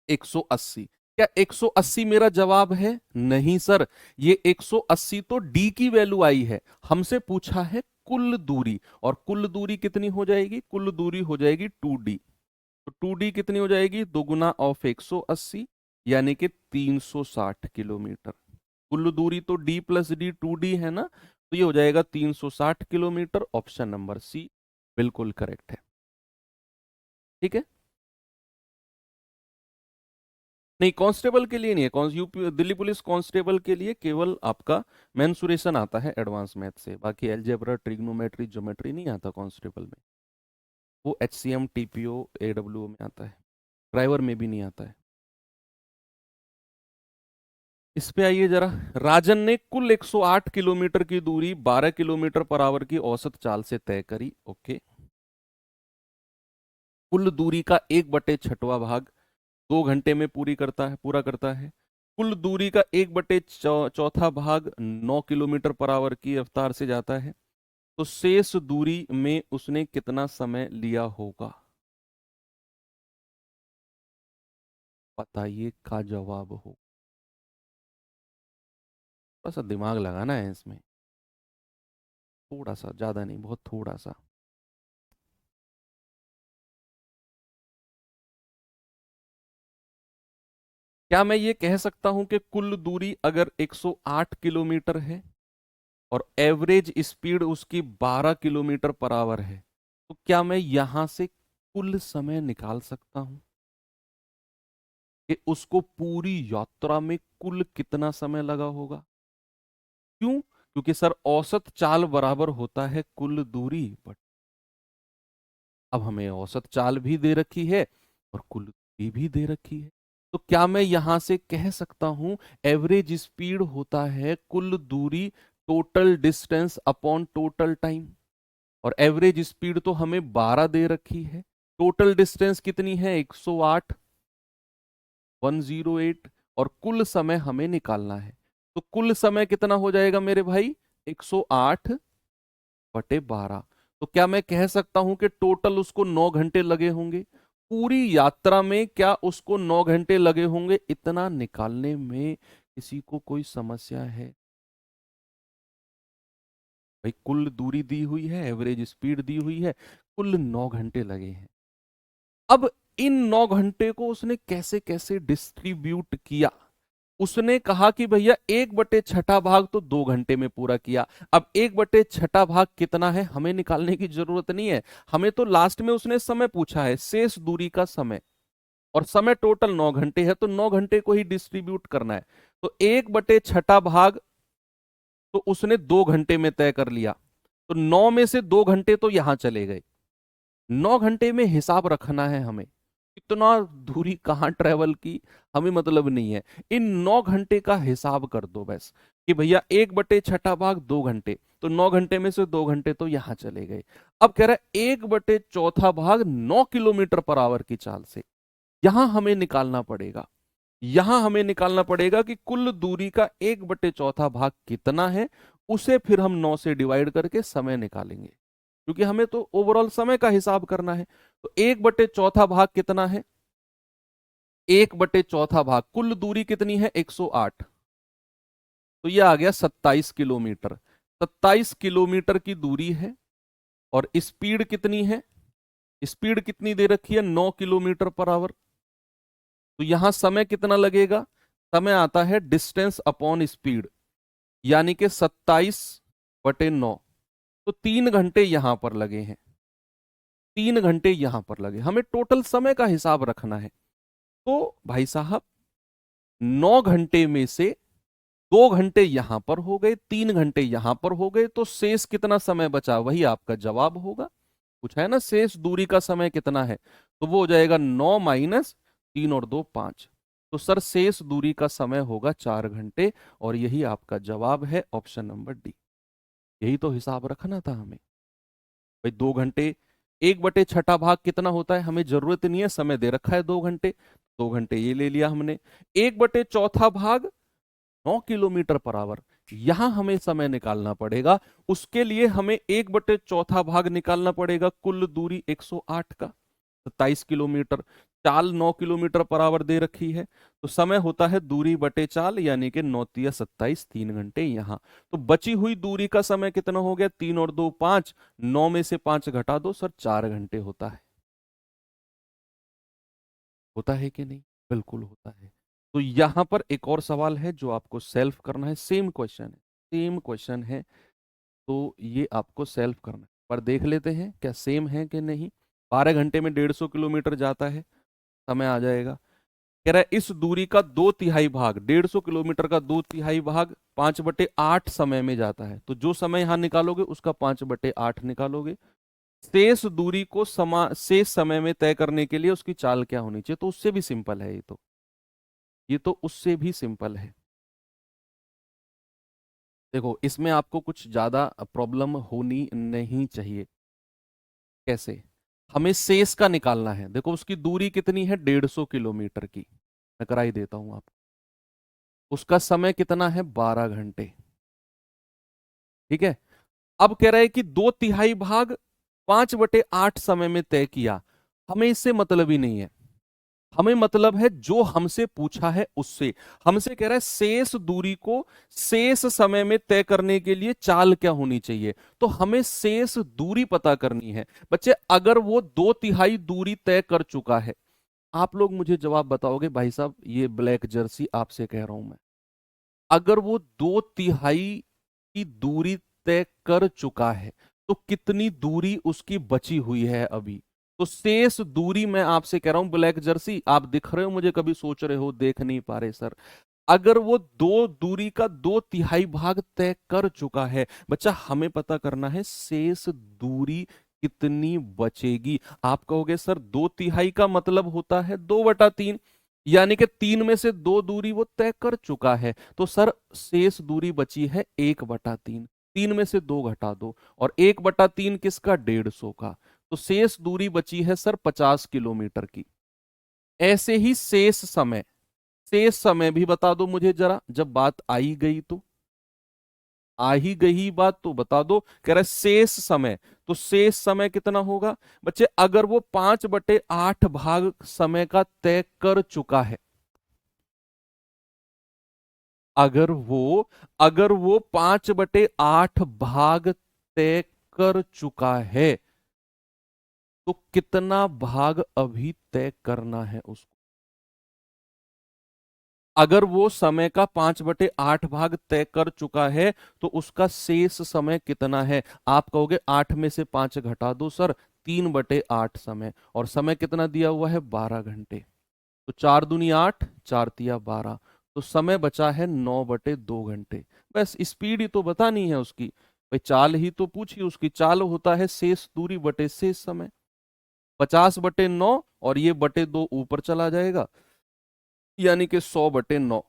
180। क्या 180 मेरा जवाब है? नहीं सर, ये 180 तो डी की वैल्यू आई है, हमसे पूछा है कुल दूरी। और कुल दूरी कितनी हो जाएगी? कुल दूरी हो जाएगी 2d। तो 2d कितनी हो जाएगी? 2 गुना ऑफ 180, यानी कि 360 किलोमीटर। कुल दूरी तो d+d 2d है ना, तो ये हो जाएगा 360 किलोमीटर। ऑप्शन नंबर सी बिल्कुल करेक्ट है। ठीक है, नहीं कांस्टेबल के लिए नहीं है, यूपी दिल्ली पुलिस कांस्टेबल के लिए केवल आपका मेंसुरेशन आता है एडवांस मैथ से, बाकी अलजेब्रा ट्रिग्नोमेट्री ज्योमेट्री नहीं आता कांस्टेबल में। वो HCM TPO AWO में आता है, ड्राइवर में भी नहीं आता है। इस पे आइए जरा। राजन ने कुल 108 किलोमीटर की दूरी 12 किलोमीटर पर आवर की औसत चाल से तय करी। ओके, कुल दूरी का 1/6वां भाग 2 घंटे में पूरा करता है। कुल दूरी का 1/4 भाग 9 किलोमीटर पर आवर की रफ्तार से जाता है। तो शेष दूरी में उसने कितना समय लिया होगा? बताइए का जवाब हो। थोड़ा सा दिमाग लगाना है इसमें, थोड़ा सा, ज्यादा नहीं, बहुत थोड़ा सा। क्या मैं ये कह सकता हूं कि कुल दूरी अगर 108 किलोमीटर है और एवरेज स्पीड उसकी 12 किलोमीटर पर आवर है, तो क्या मैं यहां से कुल समय निकाल सकता हूं कि उसको पूरी यात्रा में कुल कितना समय लगा होगा? क्यों? क्योंकि सर औसत चाल बराबर होता है कुल दूरी। बट अब हमें औसत चाल भी दे रखी है और कुल दूरी भी दे रखी है, तो क्या मैं यहां से कह सकता हूं एवरेज स्पीड होता है कुल दूरी total distance upon total time? और एवरेज स्पीड तो हमें 12 दे रखी है, टोटल डिस्टेंस कितनी है 108, 108, और कुल समय हमें निकालना है। तो कुल समय कितना हो जाएगा मेरे भाई? 108/12। तो क्या मैं कह सकता हूं कि टोटल उसको 9 घंटे लगे होंगे? पूरी यात्रा में क्या उसको 9 घंटे लगे होंगे? इतना निकालने में किसी को कोई समस्या है? भाई कुल दूरी दी हुई है, एवरेज स्पीड दी हुई है, कुल 9 घंटे लगे हैं। अब इन 9 घंटे को उसने कैसे कैसे डिस्ट्रीब्यूट किया? उसने कहा कि भैया 1/6 भाग तो 2 घंटे में पूरा किया। अब 1/6 भाग कितना है हमें निकालने की जरूरत नहीं है, हमें तो लास्ट में उसने समय पूछा है, शेष दूरी का समय, और समय टोटल 9 घंटे है, तो 9 घंटे को ही डिस्ट्रीब्यूट करना है। तो 1/6 भाग तो उसने 2 घंटे में तय कर लिया, तो 9 में से 2 घंटे तो यहां चले गए। 9 घंटे में हिसाब रखना है हमें, कितना दूरी कहाँ ट्रेवल की हमें मतलब नहीं है। इन 9 घंटे का हिसाब कर दो बस, कि भैया 1/6 भाग 2 घंटे, तो 9 घंटे में से 2 घंटे तो यहां चले गए। अब कह रहा है 1/4 भाग 9 किलोमीटर पर आवर की चाल से, यहां हमें निकालना पड़ेगा। यहां हमें निकालना पड़ेगा कि कुल दूरी का 1/4 भाग कितना है, उसे फिर हम 9 से डिवाइड करके समय निकालेंगे, क्योंकि हमें तो ओवरऑल समय का हिसाब करना है। तो 1/4 भाग कितना है, 1/4 भाग कुल दूरी कितनी है 108, तो ये आ गया 27 किलोमीटर। 27 किलोमीटर की दूरी है, और स्पीड कितनी है, स्पीड कितनी दे रखी है 9 किलोमीटर पर आवर। तो यहां समय कितना लगेगा, समय आता है डिस्टेंस अपॉन स्पीड, यानी कि 27/9, तो 3 घंटे यहां पर लगे हैं, 3 घंटे यहां पर लगे, हमें टोटल समय का हिसाब रखना है। तो भाई साहब 9 घंटे में से 2 घंटे यहां पर हो गए, 3 घंटे यहां पर हो गए, तो शेष कितना समय बचा, वही आपका जवाब होगा। पूछा है ना शेष दूरी का समय कितना है, तो वो हो जाएगा 9 - 3 और 2 5। तो सर शेष दूरी का समय होगा 4 घंटे, और यही आपका जवाब है ऑप्शन नंबर डी। यही तो हिसाब रखना था हमें भाई। 2 घंटे, 1/6 भाग कितना होता है हमें जरूरत नहीं है, समय दे रखा है 2 घंटे, 2 घंटे ये ले लिया हमने। 1/4 भाग 9 किलोमीटर पर आवर, यहां हमें समय निकालना पड़ेगा। उसके लिए हमें 1/4 भाग निकालना पड़ेगा कुल दूरी 108 का, 27 किलोमीटर। चाल 9 किलोमीटर पर आवर दे रखी है, तो समय होता है दूरी बटे चाल, यानी कि 9 × 27, 3 घंटे यहां। तो बची हुई दूरी का समय कितना हो गया, 3 और 2 5, 9 में से 5 घटा दो सर, 4 घंटे होता है। होता है कि नहीं, बिल्कुल होता है। तो यहां पर एक और सवाल है जो आपको सेल्फ करना है, सेम क्वेश्चन है, सेम क्वेश्चन है, तो ये आपको सेल्फ करना है। पर देख लेते हैं क्या सेम है कि नहीं। 12 घंटे में 150 किलोमीटर जाता है, समय आ जाएगा। कह रहा है इस दूरी का 2/3 भाग, 150 किलोमीटर का 2/3 भाग 5/8 समय में जाता है, तो जो समय यहां निकालोगे उसका 5/8 निकालोगे। शेष दूरी को शेष समय में तय करने के लिए उसकी चाल क्या होनी चाहिए, तो उससे भी सिंपल है ये तो, ये तो उससे भी सिंपल है। देखो इसमें आपको कुछ ज्यादा प्रॉब्लम होनी नहीं चाहिए। कैसे, हमें शेष का निकालना है। देखो उसकी दूरी कितनी है 150 किलोमीटर की, मैं करा ही देता हूं आप। उसका समय कितना है 12 घंटे, ठीक है। अब कह रहा है कि 2/3 भाग 5/8 समय में तय किया, हमें इससे मतलब ही नहीं है। हमें मतलब है जो हमसे पूछा है उससे। हमसे कह रहा है शेष दूरी को शेष समय में तय करने के लिए चाल क्या होनी चाहिए, तो हमें शेष दूरी पता करनी है। बच्चे अगर वो 2/3 दूरी तय कर चुका है, आप लोग मुझे जवाब बताओगे भाई साहब, ये ब्लैक जर्सी आपसे कह रहा हूं मैं, अगर वो 2/3 की दूरी तय कर चुका है, तो कितनी दूरी उसकी बची हुई है अभी। तो शेष दूरी मैं आपसे कह रहा हूं ब्लैक जर्सी, आप दिख रहे हो मुझे, कभी सोच रहे हो देख नहीं पा रहे सर। अगर वो दो दूरी का 2/3 भाग तय कर चुका है, बच्चा हमें पता करना है शेष दूरी कितनी बचेगी। आप कहोगे सर 2/3 का मतलब होता है 2/3, यानी कि 3 में से 2 दूरी वो तय कर चुका है, तो सर शेष दूरी बची है 1/3। 3 में से 2 घटा दो, और 1/3 किसका 150 का, तो शेष दूरी बची है सर 50 किलोमीटर की। ऐसे ही शेष समय भी बता दो मुझे जरा, जब बात आई गई तो, आ ही गई बात तो बता दो। कह रहा है शेष समय, तो शेष समय कितना होगा बच्चे, अगर वो 5/8 भाग समय का तय कर चुका है, अगर वो 5/8 भाग तय कर चुका है, तो कितना भाग अभी तय करना है उसको। अगर वो समय का 5/8 भाग तय कर चुका है, तो उसका शेष समय कितना है। आप कहोगे 8 में से 5 घटा दो सर, 3/8 समय, और समय कितना दिया हुआ है 12 घंटे, तो 4 दूनी 8, 4 तिया 12, तो समय बचा है 9/2 घंटे। बस स्पीड ही तो बतानी है उसकी भाई, चाल ही तो पूछी, उसकी चाल होता है शेष दूरी बटे शेष समय। 50/9 और ये बटे 2 ऊपर चला जाएगा, यानी कि 100/9,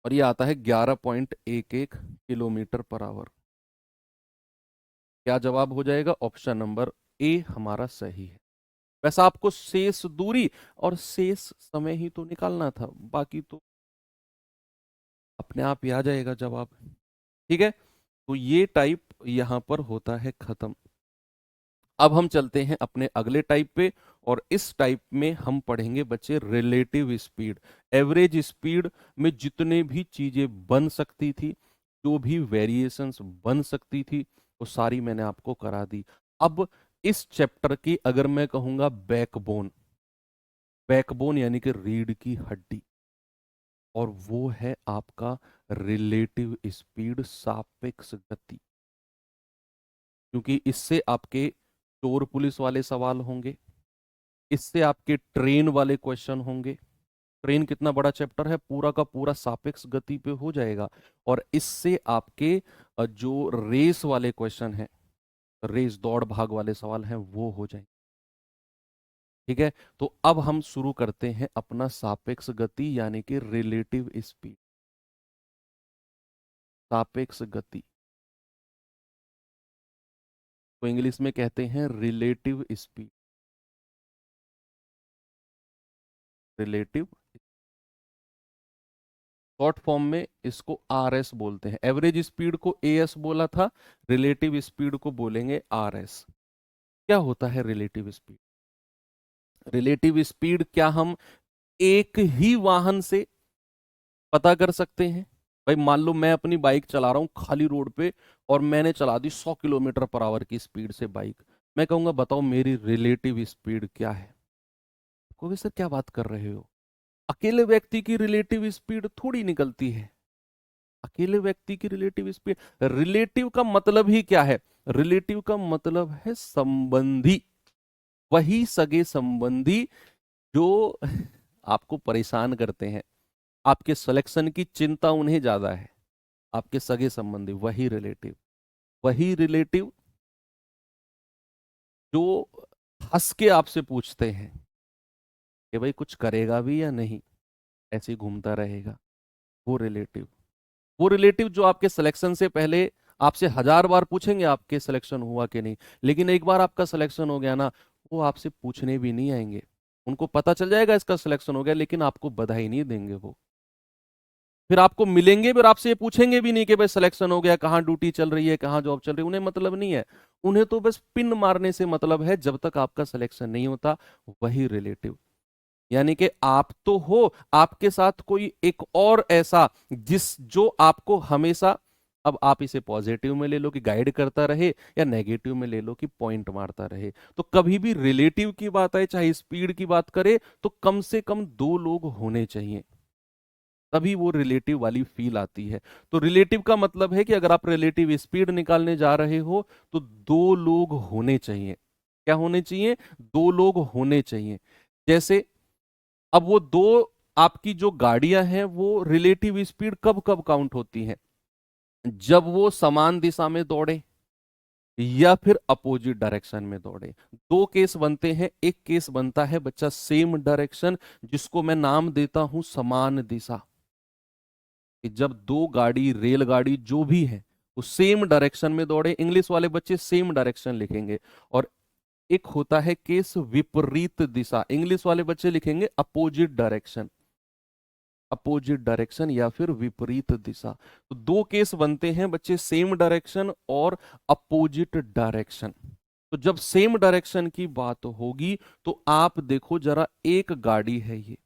और ये आता है 11.11 किलोमीटर पर आवर। क्या जवाब हो जाएगा? ऑप्शन नंबर ए हमारा सही है। वैसा आपको शेष दूरी और शेष समय ही तो निकालना था, बाकी तो अपने आप ही आ जाएगा जवाब। ठीक है, तो ये टाइप यहां पर होता है खत्म। अब हम चलते हैं अपने अगले टाइप पे, और इस टाइप में हम पढ़ेंगे बच्चे रिलेटिव स्पीड। एवरेज स्पीड में जितने भी चीजें बन सकती थी, जो भी वेरिएशंस बन सकती थी, वो सारी मैंने आपको करा दी। अब इस चैप्टर की अगर मैं कहूंगा बैकबोन, बैकबोन यानी कि रीढ़ की हड्डी, और वो है आपका रिलेटिव स्पीड, सापेक्ष गति। क्योंकि इससे आपके चोर पुलिस वाले सवाल होंगे, इससे आपके ट्रेन वाले क्वेश्चन होंगे। ट्रेन कितना बड़ा चैप्टर है, पूरा का पूरा सापेक्ष गति पे हो जाएगा। और इससे आपके जो रेस वाले क्वेश्चन हैं, रेस दौड़ भाग वाले सवाल हैं, वो हो जाएंगे। ठीक है, तो अब हम शुरू करते हैं अपना सापेक्ष गति यानी कि रिलेटिव स्पीड। सापेक्ष गति तो इंग्लिश में कहते हैं relative speed. Relative, short form में इसको आरएस बोलते हैं। एवरेज स्पीड को एएस बोला था, रिलेटिव स्पीड को बोलेंगे आरएस। क्या होता है रिलेटिव स्पीड? रिलेटिव स्पीड क्या हम एक ही वाहन से पता कर सकते हैं? भाई मान लो मैं अपनी बाइक चला रहा हूं खाली रोड पे, और मैंने चला दी 100 किलोमीटर पर आवर की स्पीड से बाइक। मैं कहूंगा बताओ मेरी रिलेटिव स्पीड क्या है? कोई सर क्या बात कर रहे हो? अकेले व्यक्ति की रिलेटिव स्पीड थोड़ी निकलती है। अकेले व्यक्ति की रिलेटिव स्पीड, रिलेटिव का मतलब ही क्या है? रिलेटिव का मतलब है संबंधी, वही सगे संबंधी जो आपको परेशान करते हैं, आपके सिलेक्शन की चिंता उन्हें ज्यादा है, आपके सगे संबंधी, वही रिलेटिव। वही रिलेटिव जो हंस के आपसे पूछते हैं कि भाई कुछ करेगा भी या नहीं, ऐसे ही घूमता रहेगा, वो रिलेटिव। वो रिलेटिव जो आपके सिलेक्शन से पहले आपसे 1000 बार पूछेंगे आपके सिलेक्शन हुआ कि नहीं, लेकिन एक बार आपका सिलेक्शन हो गया ना, वो आपसे पूछने भी नहीं आएंगे। उनको पता चल जाएगा इसका सिलेक्शन हो गया, लेकिन आपको बधाई नहीं देंगे वो। फिर आपको मिलेंगे फिर आपसे ये पूछेंगे भी नहीं कि भाई सिलेक्शन हो गया, कहाँ ड्यूटी चल रही है, कहाँ जॉब चल रही है, उन्हें मतलब नहीं है। उन्हें तो बस पिन मारने से मतलब है, जब तक आपका सिलेक्शन नहीं होता। वही रिलेटिव, यानी कि आप तो हो, आपके साथ कोई एक और ऐसा जो आपको हमेशा, अब आप इसे पॉजिटिव में ले लो कि गाइड करता रहे, या नेगेटिव में ले लो कि पॉइंट मारता रहे। तो कभी भी रिलेटिव की बात आए, चाहे स्पीड की बात करे, तो कम से कम 2 लोग होने चाहिए, तभी वो रिलेटिव वाली फील आती है। तो रिलेटिव का मतलब है कि अगर आप रिलेटिव स्पीड निकालने जा रहे हो, तो 2 लोग होने चाहिए। क्या होने चाहिए? 2 लोग होने चाहिए। जैसे अब वो दो, आपकी जो गाड़ियां हैं वो रिलेटिव स्पीड कब कब काउंट होती हैं? जब वो समान दिशा में दौड़े या फिर अपोजिट डायरेक्शन में दौड़े। 2 केस बनते हैं। एक केस बनता है बच्चा सेम डायरेक्शन, जिसको मैं नाम देता हूं समान दिशा, कि जब 2 गाड़ी, रेलगाड़ी जो भी है, वो सेम डायरेक्शन में दौड़े। इंग्लिश वाले बच्चे सेम डायरेक्शन लिखेंगे। और एक होता है केस विपरीत दिशा, इंग्लिश वाले बच्चे लिखेंगे अपोजिट डायरेक्शन। अपोजिट डायरेक्शन या फिर विपरीत दिशा। तो 2 केस बनते हैं बच्चे, सेम डायरेक्शन और अपोजिट डायरेक्शन। तो जब सेम डायरेक्शन की बात होगी, तो आप देखो जरा, एक गाड़ी है ये,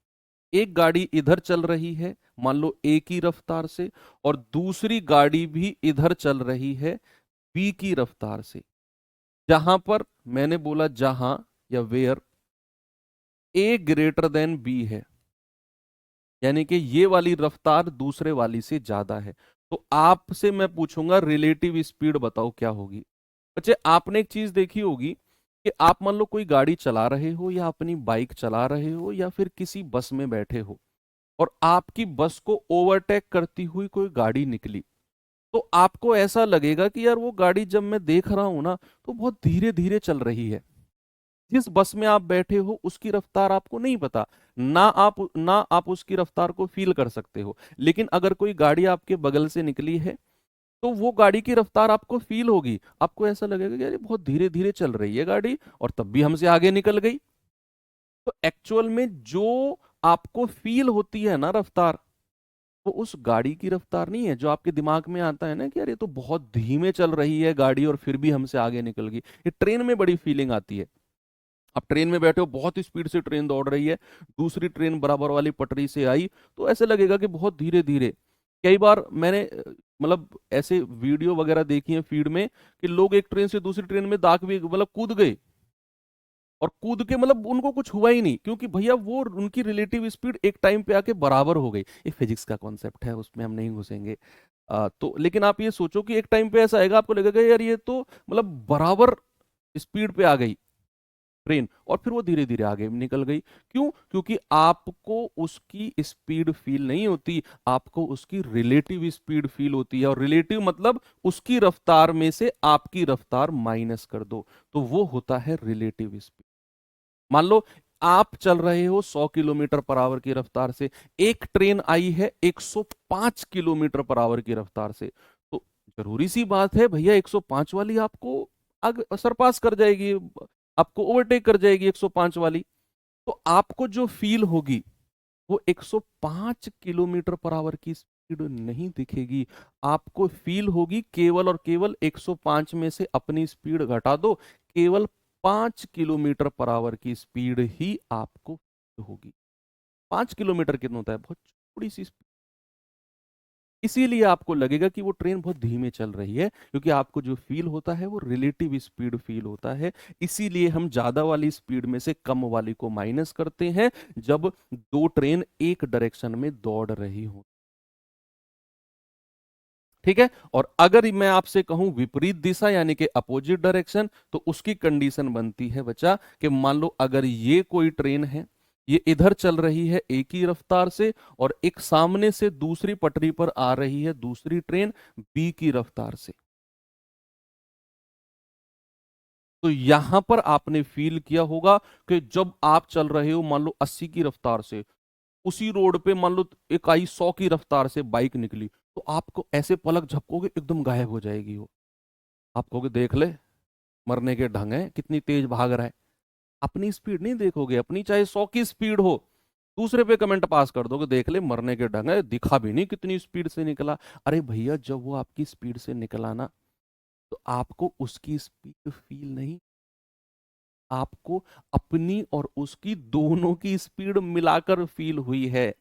एक गाड़ी इधर चल रही है, मान लो ए की रफ्तार से, और दूसरी गाड़ी भी इधर चल रही है बी की रफ्तार से। जहां पर मैंने बोला जहां या where A greater than B है, यानी कि ये वाली रफ्तार दूसरे वाली से ज्यादा है, तो आपसे मैं पूछूंगा रिलेटिव स्पीड बताओ क्या होगी। बच्चे आपने एक चीज देखी होगी कि आप मान लो कोई गाड़ी चला रहे हो, या अपनी बाइक चला रहे हो, या फिर किसी बस में बैठे हो, और आपकी बस को ओवरटेक करती हुई कोई गाड़ी निकली, तो आपको ऐसा लगेगा कि यार वो गाड़ी जब मैं देख रहा हूं ना, तो बहुत धीरे धीरे चल रही है। जिस बस में आप बैठे हो उसकी रफ्तार आपको नहीं पता, ना आप उसकी रफ्तार को फील कर सकते हो। लेकिन अगर कोई गाड़ी आपके बगल से निकली है तो वो गाड़ी की रफ्तार आपको फील होगी, आपको ऐसा लगेगा कि यार ये बहुत धीरे धीरे चल रही है गाड़ी, और तब भी हमसे आगे निकल गई। तो एक्चुअल में जो आपको फील होती है ना रफ्तार, वो उस गाड़ी की रफ्तार नहीं है। जो आपके दिमाग में आता है ना कि यार ये तो बहुत धीमे चल रही है गाड़ी और फिर भी हमसे आगे निकल गई, ये ट्रेन में बड़ी फीलिंग आती है। आप ट्रेन में बैठे हो, बहुत स्पीड से ट्रेन दौड़ रही है, दूसरी ट्रेन बराबर वाली पटरी से आई, तो ऐसे लगेगा कि बहुत धीरे धीरे। कई बार मैंने मतलब ऐसे वीडियो वगैरह देखी है फीड में कि लोग एक ट्रेन से दूसरी ट्रेन में दाग भी मतलब कूद गए, और कूद के मतलब उनको कुछ हुआ ही नहीं, क्योंकि भैया वो उनकी रिलेटिव स्पीड एक टाइम पे आके बराबर हो गई। ये फिजिक्स का कॉन्सेप्ट है, उसमें हम नहीं घुसेंगे। तो लेकिन आप ये सोचो कि एक टाइम पे ऐसा आएगा, आपको लगेगा यार ये तो मतलब बराबर स्पीड पे आ गई ट्रेन, और फिर वो धीरे धीरे आगे निकल गई। क्यों? क्योंकि आपको उसकी स्पीड फील नहीं होती, आपको उसकी रिलेटिव स्पीड फील होती है। और रिलेटिव मतलब उसकी रफ्तार में से आपकी रफ्तार माइनस कर दो, तो वो होता है रिलेटिव स्पीड। मान लो आप चल रहे हो 100 किलोमीटर पर आवर की रफ्तार से, एक ट्रेन आई है 105 किलोमीटर पर आवर की रफ्तार से, तो जरूरी सी बात है भैया 105 वाली आपको आगे सरपास कर जाएगी, आपको ओवरटेक कर जाएगी 105 वाली। तो आपको जो फील होगी वो 105 किलोमीटर पर आवर की स्पीड नहीं दिखेगी, आपको फील होगी केवल और केवल 105 में से अपनी स्पीड घटा दो, केवल 5 किलोमीटर पर आवर की स्पीड ही आपको होगी। 5 किलोमीटर कितना होता है? बहुत थोड़ी सी। इसीलिए आपको लगेगा कि वो ट्रेन बहुत धीमे चल रही है, क्योंकि आपको जो फील होता है वो रिलेटिव स्पीड फील होता है। इसीलिए हम ज्यादा वाली स्पीड में से कम वाली को माइनस करते हैं जब दो ट्रेन एक डायरेक्शन में दौड़ रही हो। ठीक है। और अगर मैं आपसे कहूं विपरीत दिशा यानी कि अपोजिट डायरेक्शन, तो उसकी कंडीशन बनती है बच्चा कि मान लो अगर ये कोई ट्रेन है, ये इधर चल रही है एक ही रफ्तार से, और एक सामने से दूसरी पटरी पर आ रही है दूसरी ट्रेन बी की रफ्तार से। तो यहां पर आपने फील किया होगा कि जब आप चल रहे हो मान लो 80 की रफ्तार से, उसी रोड पे मान लो एक आई 100 की रफ्तार से बाइक निकली, तो आपको ऐसे पलक झपकोगे एकदम गायब हो जाएगी वो। आप कहोगे देख ले, मरने के ढंग है, कितनी तेज भाग रहा है। अपनी स्पीड नहीं देखोगे, अपनी चाहे 100 की स्पीड हो, दूसरे पे कमेंट पास कर दोगे देख ले मरने के ढंग है, दिखा भी नहीं कितनी स्पीड से निकला। अरे भैया जब वो आपकी स्पीड से निकला ना, तो आपको उसकी स्पीड फील नहीं, आपको अपनी और उसकी दोनों की स्पीड मिलाकर फील हुई है।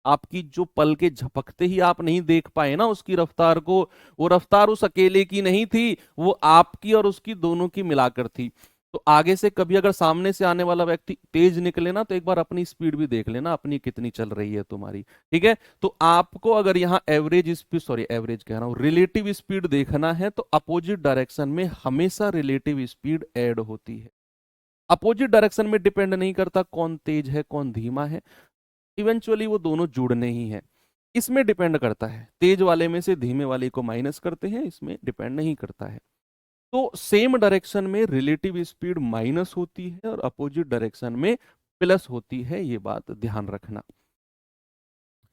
आपकी जो पल के झपकते ही आप नहीं देख पाए ना उसकी रफ्तार को, वो रफ्तार उस अकेले की नहीं थी, वो आपकी और उसकी दोनों की मिलाकर थी। तो आगे से कभी अगर सामने से आने वाला व्यक्ति तेज निकले ना, तो एक बार अपनी स्पीड भी देख लेना अपनी कितनी चल रही है तुम्हारी। ठीक है। तो आपको अगर यहाँ एवरेज स्पीड, सॉरी एवरेज कह रहा हूँ, रिलेटिव स्पीड देखना है, तो अपोजिट डायरेक्शन में हमेशा रिलेटिव स्पीड ऐड होती है। अपोजिट डायरेक्शन में डिपेंड नहीं करता कौन तेज है कौन धीमा है, इवेंचुअली वो दोनों जुड़ने ही है। इसमें डिपेंड करता है, तेज वाले में से धीमे वाले को माइनस करते हैं, इसमें डिपेंड नहीं करता है। तो सेम डायरेक्शन में रिलेटिव स्पीड माइनस होती है और अपोजिट डायरेक्शन में प्लस होती है, ये बात ध्यान रखना।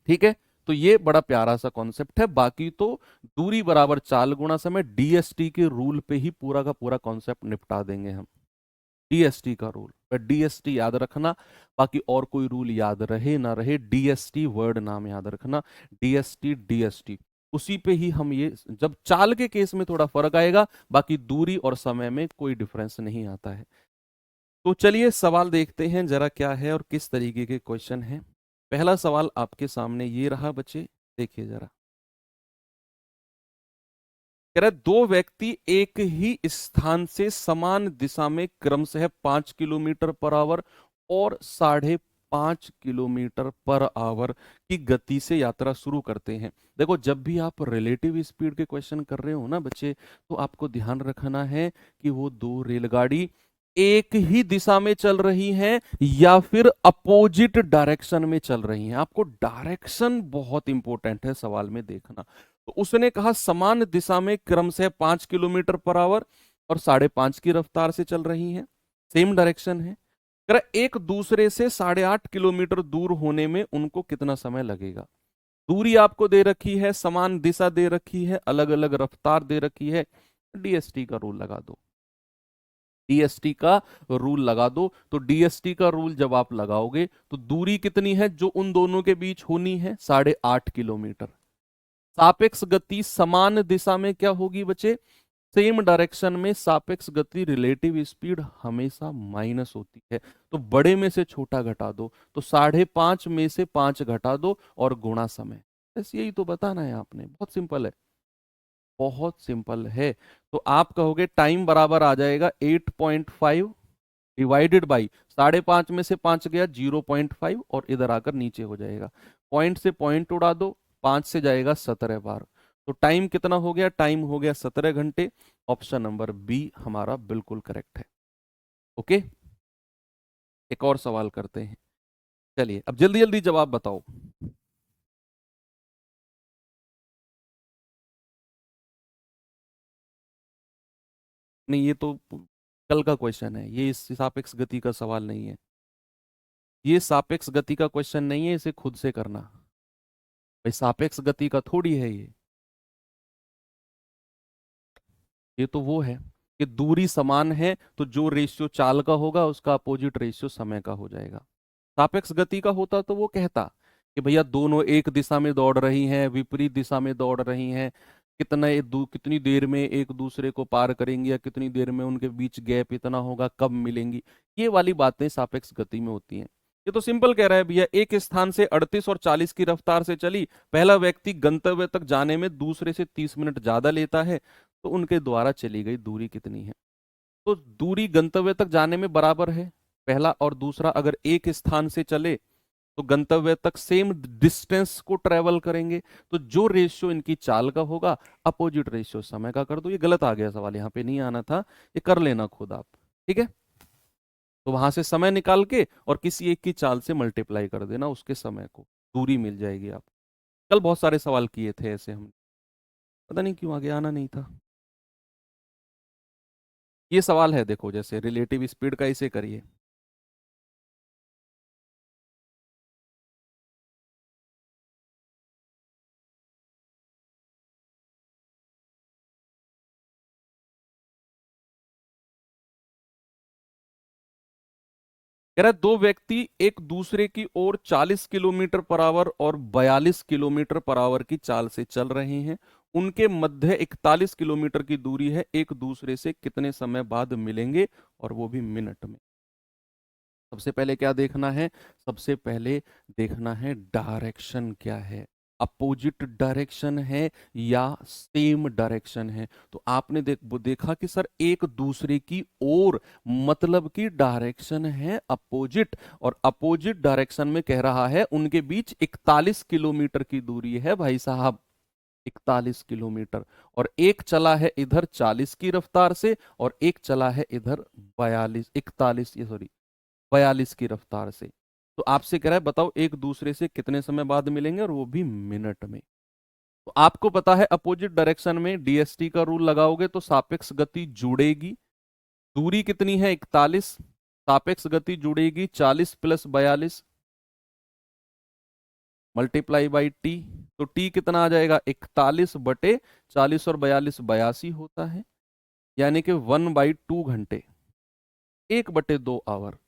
ठीक है। तो ये बड़ा प्यारा सा कॉन्सेप्ट है। बाकी तो दूरी बराबर चाल गुणा समय, डीएसटी के रूल पे ही पूरा का पूरा कॉन्सेप्ट निपटा देंगे हम। डीएसटी का रूल, डीएसटी याद रखना, बाकी और कोई रूल याद रहे ना रहे, डीएसटी वर्ड नाम याद रखना। डीएसटी डीएसटी उसी पे ही हम ये, जब चाल के केस में थोड़ा फर्क आएगा, बाकी दूरी और समय में कोई डिफरेंस नहीं आता है। तो चलिए सवाल देखते हैं जरा क्या है और किस तरीके के क्वेश्चन हैं। पहला सवाल आपके सामने ये रहा बच्चे, देखिए जरा। कह रहा है दो व्यक्ति एक ही स्थान से समान दिशा में क्रमशः 5 किलोमीटर पर आवर और 5.5 किलोमीटर पर आवर की गति से यात्रा शुरू करते हैं। देखो जब भी आप रिलेटिव स्पीड के क्वेश्चन कर रहे हो ना बच्चे, तो आपको ध्यान रखना है कि वो दो रेलगाड़ी एक ही दिशा में चल रही हैं या फिर अपोजिट डायरेक्शन में चल रही हैं। आपको डायरेक्शन बहुत इंपॉर्टेंट है सवाल में देखना। तो उसने कहा समान दिशा में क्रमशः 5 किलोमीटर पर आवर और 5.5 की रफ्तार से चल रही हैं। सेम डायरेक्शन है। कह रहा एक दूसरे से 8.5 किलोमीटर दूर होने में उनको कितना समय लगेगा। दूरी आपको दे रखी है, समान दिशा दे रखी है, अलग अलग रफ्तार दे रखी है। डीएसटी का रूल लगा दो। डीएसटी का रूल लगा दो। तो डीएसटी का रूल जब आप लगाओगे तो दूरी कितनी है जो उन दोनों के बीच होनी है, 8.5 किलोमीटर। सापेक्ष गति समान दिशा में क्या होगी बच्चे, सेम डायरेक्शन में सापेक्ष गति रिलेटिव स्पीड हमेशा माइनस होती है। तो बड़े में से छोटा घटा दो, तो 5.5 में से 5 घटा दो और गुणा समय। बस यही तो बताना है आपने, बहुत सिंपल है, बहुत सिंपल है। तो आप कहोगे टाइम बराबर आ जाएगा 8.5 डिवाइडेड बाई 5.5 में से 5 गया 0.5 और इधर आकर नीचे हो जाएगा। पॉइंट से पॉइंट उड़ा दो, 5 से जाएगा 17 बार। तो टाइम कितना हो गया, टाइम हो गया 17 घंटे। ऑप्शन नंबर बी हमारा बिल्कुल करेक्ट है। ओके, एक और सवाल करते हैं। चलिए अब जल्दी जल्दी जवाब बताओ। नहीं, ये तो कल का क्वेश्चन है, ये इस सापेक्ष गति का सवाल नहीं है। ये सापेक्ष गति का क्वेश्चन नहीं है, इसे खुद से करना। भाई सापेक्ष गति का थोड़ी है ये तो वो है कि दूरी समान है तो जो रेशियो चाल का होगा उसका अपोजिट रेशियो समय का हो जाएगा। सापेक्ष गति का होता तो वो कहता कि भैया दोनों एक दिशा में दौड़ रही हैं, विपरीत दिशा में दौड़ रही हैं, कितनी देर में एक दूसरे को पार करेंगी या कितनी देर में उनके बीच गैप इतना होगा, कब मिलेंगी। ये वाली बातें सापेक्ष गति में होती हैं। ये तो सिंपल कह रहा है भैया, एक स्थान से 38 और 40 की रफ्तार से चली, पहला व्यक्ति गंतव्य तक जाने में दूसरे से 30 मिनट ज्यादा लेता है, तो उनके द्वारा चली गई दूरी कितनी है। तो दूरी गंतव्य तक जाने में बराबर है, पहला और दूसरा अगर एक स्थान से चले तो गंतव्य तक सेम डिस्टेंस को ट्रेवल करेंगे। तो जो रेशियो इनकी चाल का होगा अपोजिट रेशियो समय का कर दो। ये गलत आ गया सवाल, यहाँ पे नहीं आना था, ये कर लेना खुद आप। ठीक है, तो वहां से समय निकाल के और किसी एक की चाल से मल्टीप्लाई कर देना उसके समय को, दूरी मिल जाएगी आप। कल बहुत सारे सवाल किए थे ऐसे हम, पता नहीं क्यों आगे आना नहीं था। ये सवाल है देखो, जैसे रिलेटिव स्पीड का, इसे करिए। कह रहा है दो व्यक्ति एक दूसरे की ओर 40 किलोमीटर पर आवर और 42 किलोमीटर पर आवर की चाल से चल रहे हैं। उनके मध्य 41 किलोमीटर की दूरी है, एक दूसरे से कितने समय बाद मिलेंगे, और वो भी मिनट में। सबसे पहले क्या देखना है, सबसे पहले देखना है डायरेक्शन क्या है, अपोजिट डायरेक्शन है या सेम डायरेक्शन है। तो आपने देखा कि सर एक दूसरे की ओर, मतलब की डायरेक्शन है अपोजिट, और अपोजिट डायरेक्शन में कह रहा है उनके बीच 41 किलोमीटर की दूरी है भाई साहब, 41 किलोमीटर। और एक चला है इधर 40 की रफ्तार से और एक चला है इधर 41 ये सॉरी 42 की रफ्तार से। तो आपसे कह रहा है बताओ एक दूसरे से कितने समय बाद मिलेंगे, और वो भी मिनट में। तो आपको पता है अपोजिट डायरेक्शन में डीएसटी का रूल लगाओगे तो सापेक्ष गति जुड़ेगी। दूरी कितनी है 41, सापेक्ष गति जुड़ेगी 40 प्लस 42 मल्टीप्लाई बाई टी। तो टी कितना आ जाएगा 41/40 और 42 82 होता है, यानी कि 1/2 घंटे, 1/2 आवर।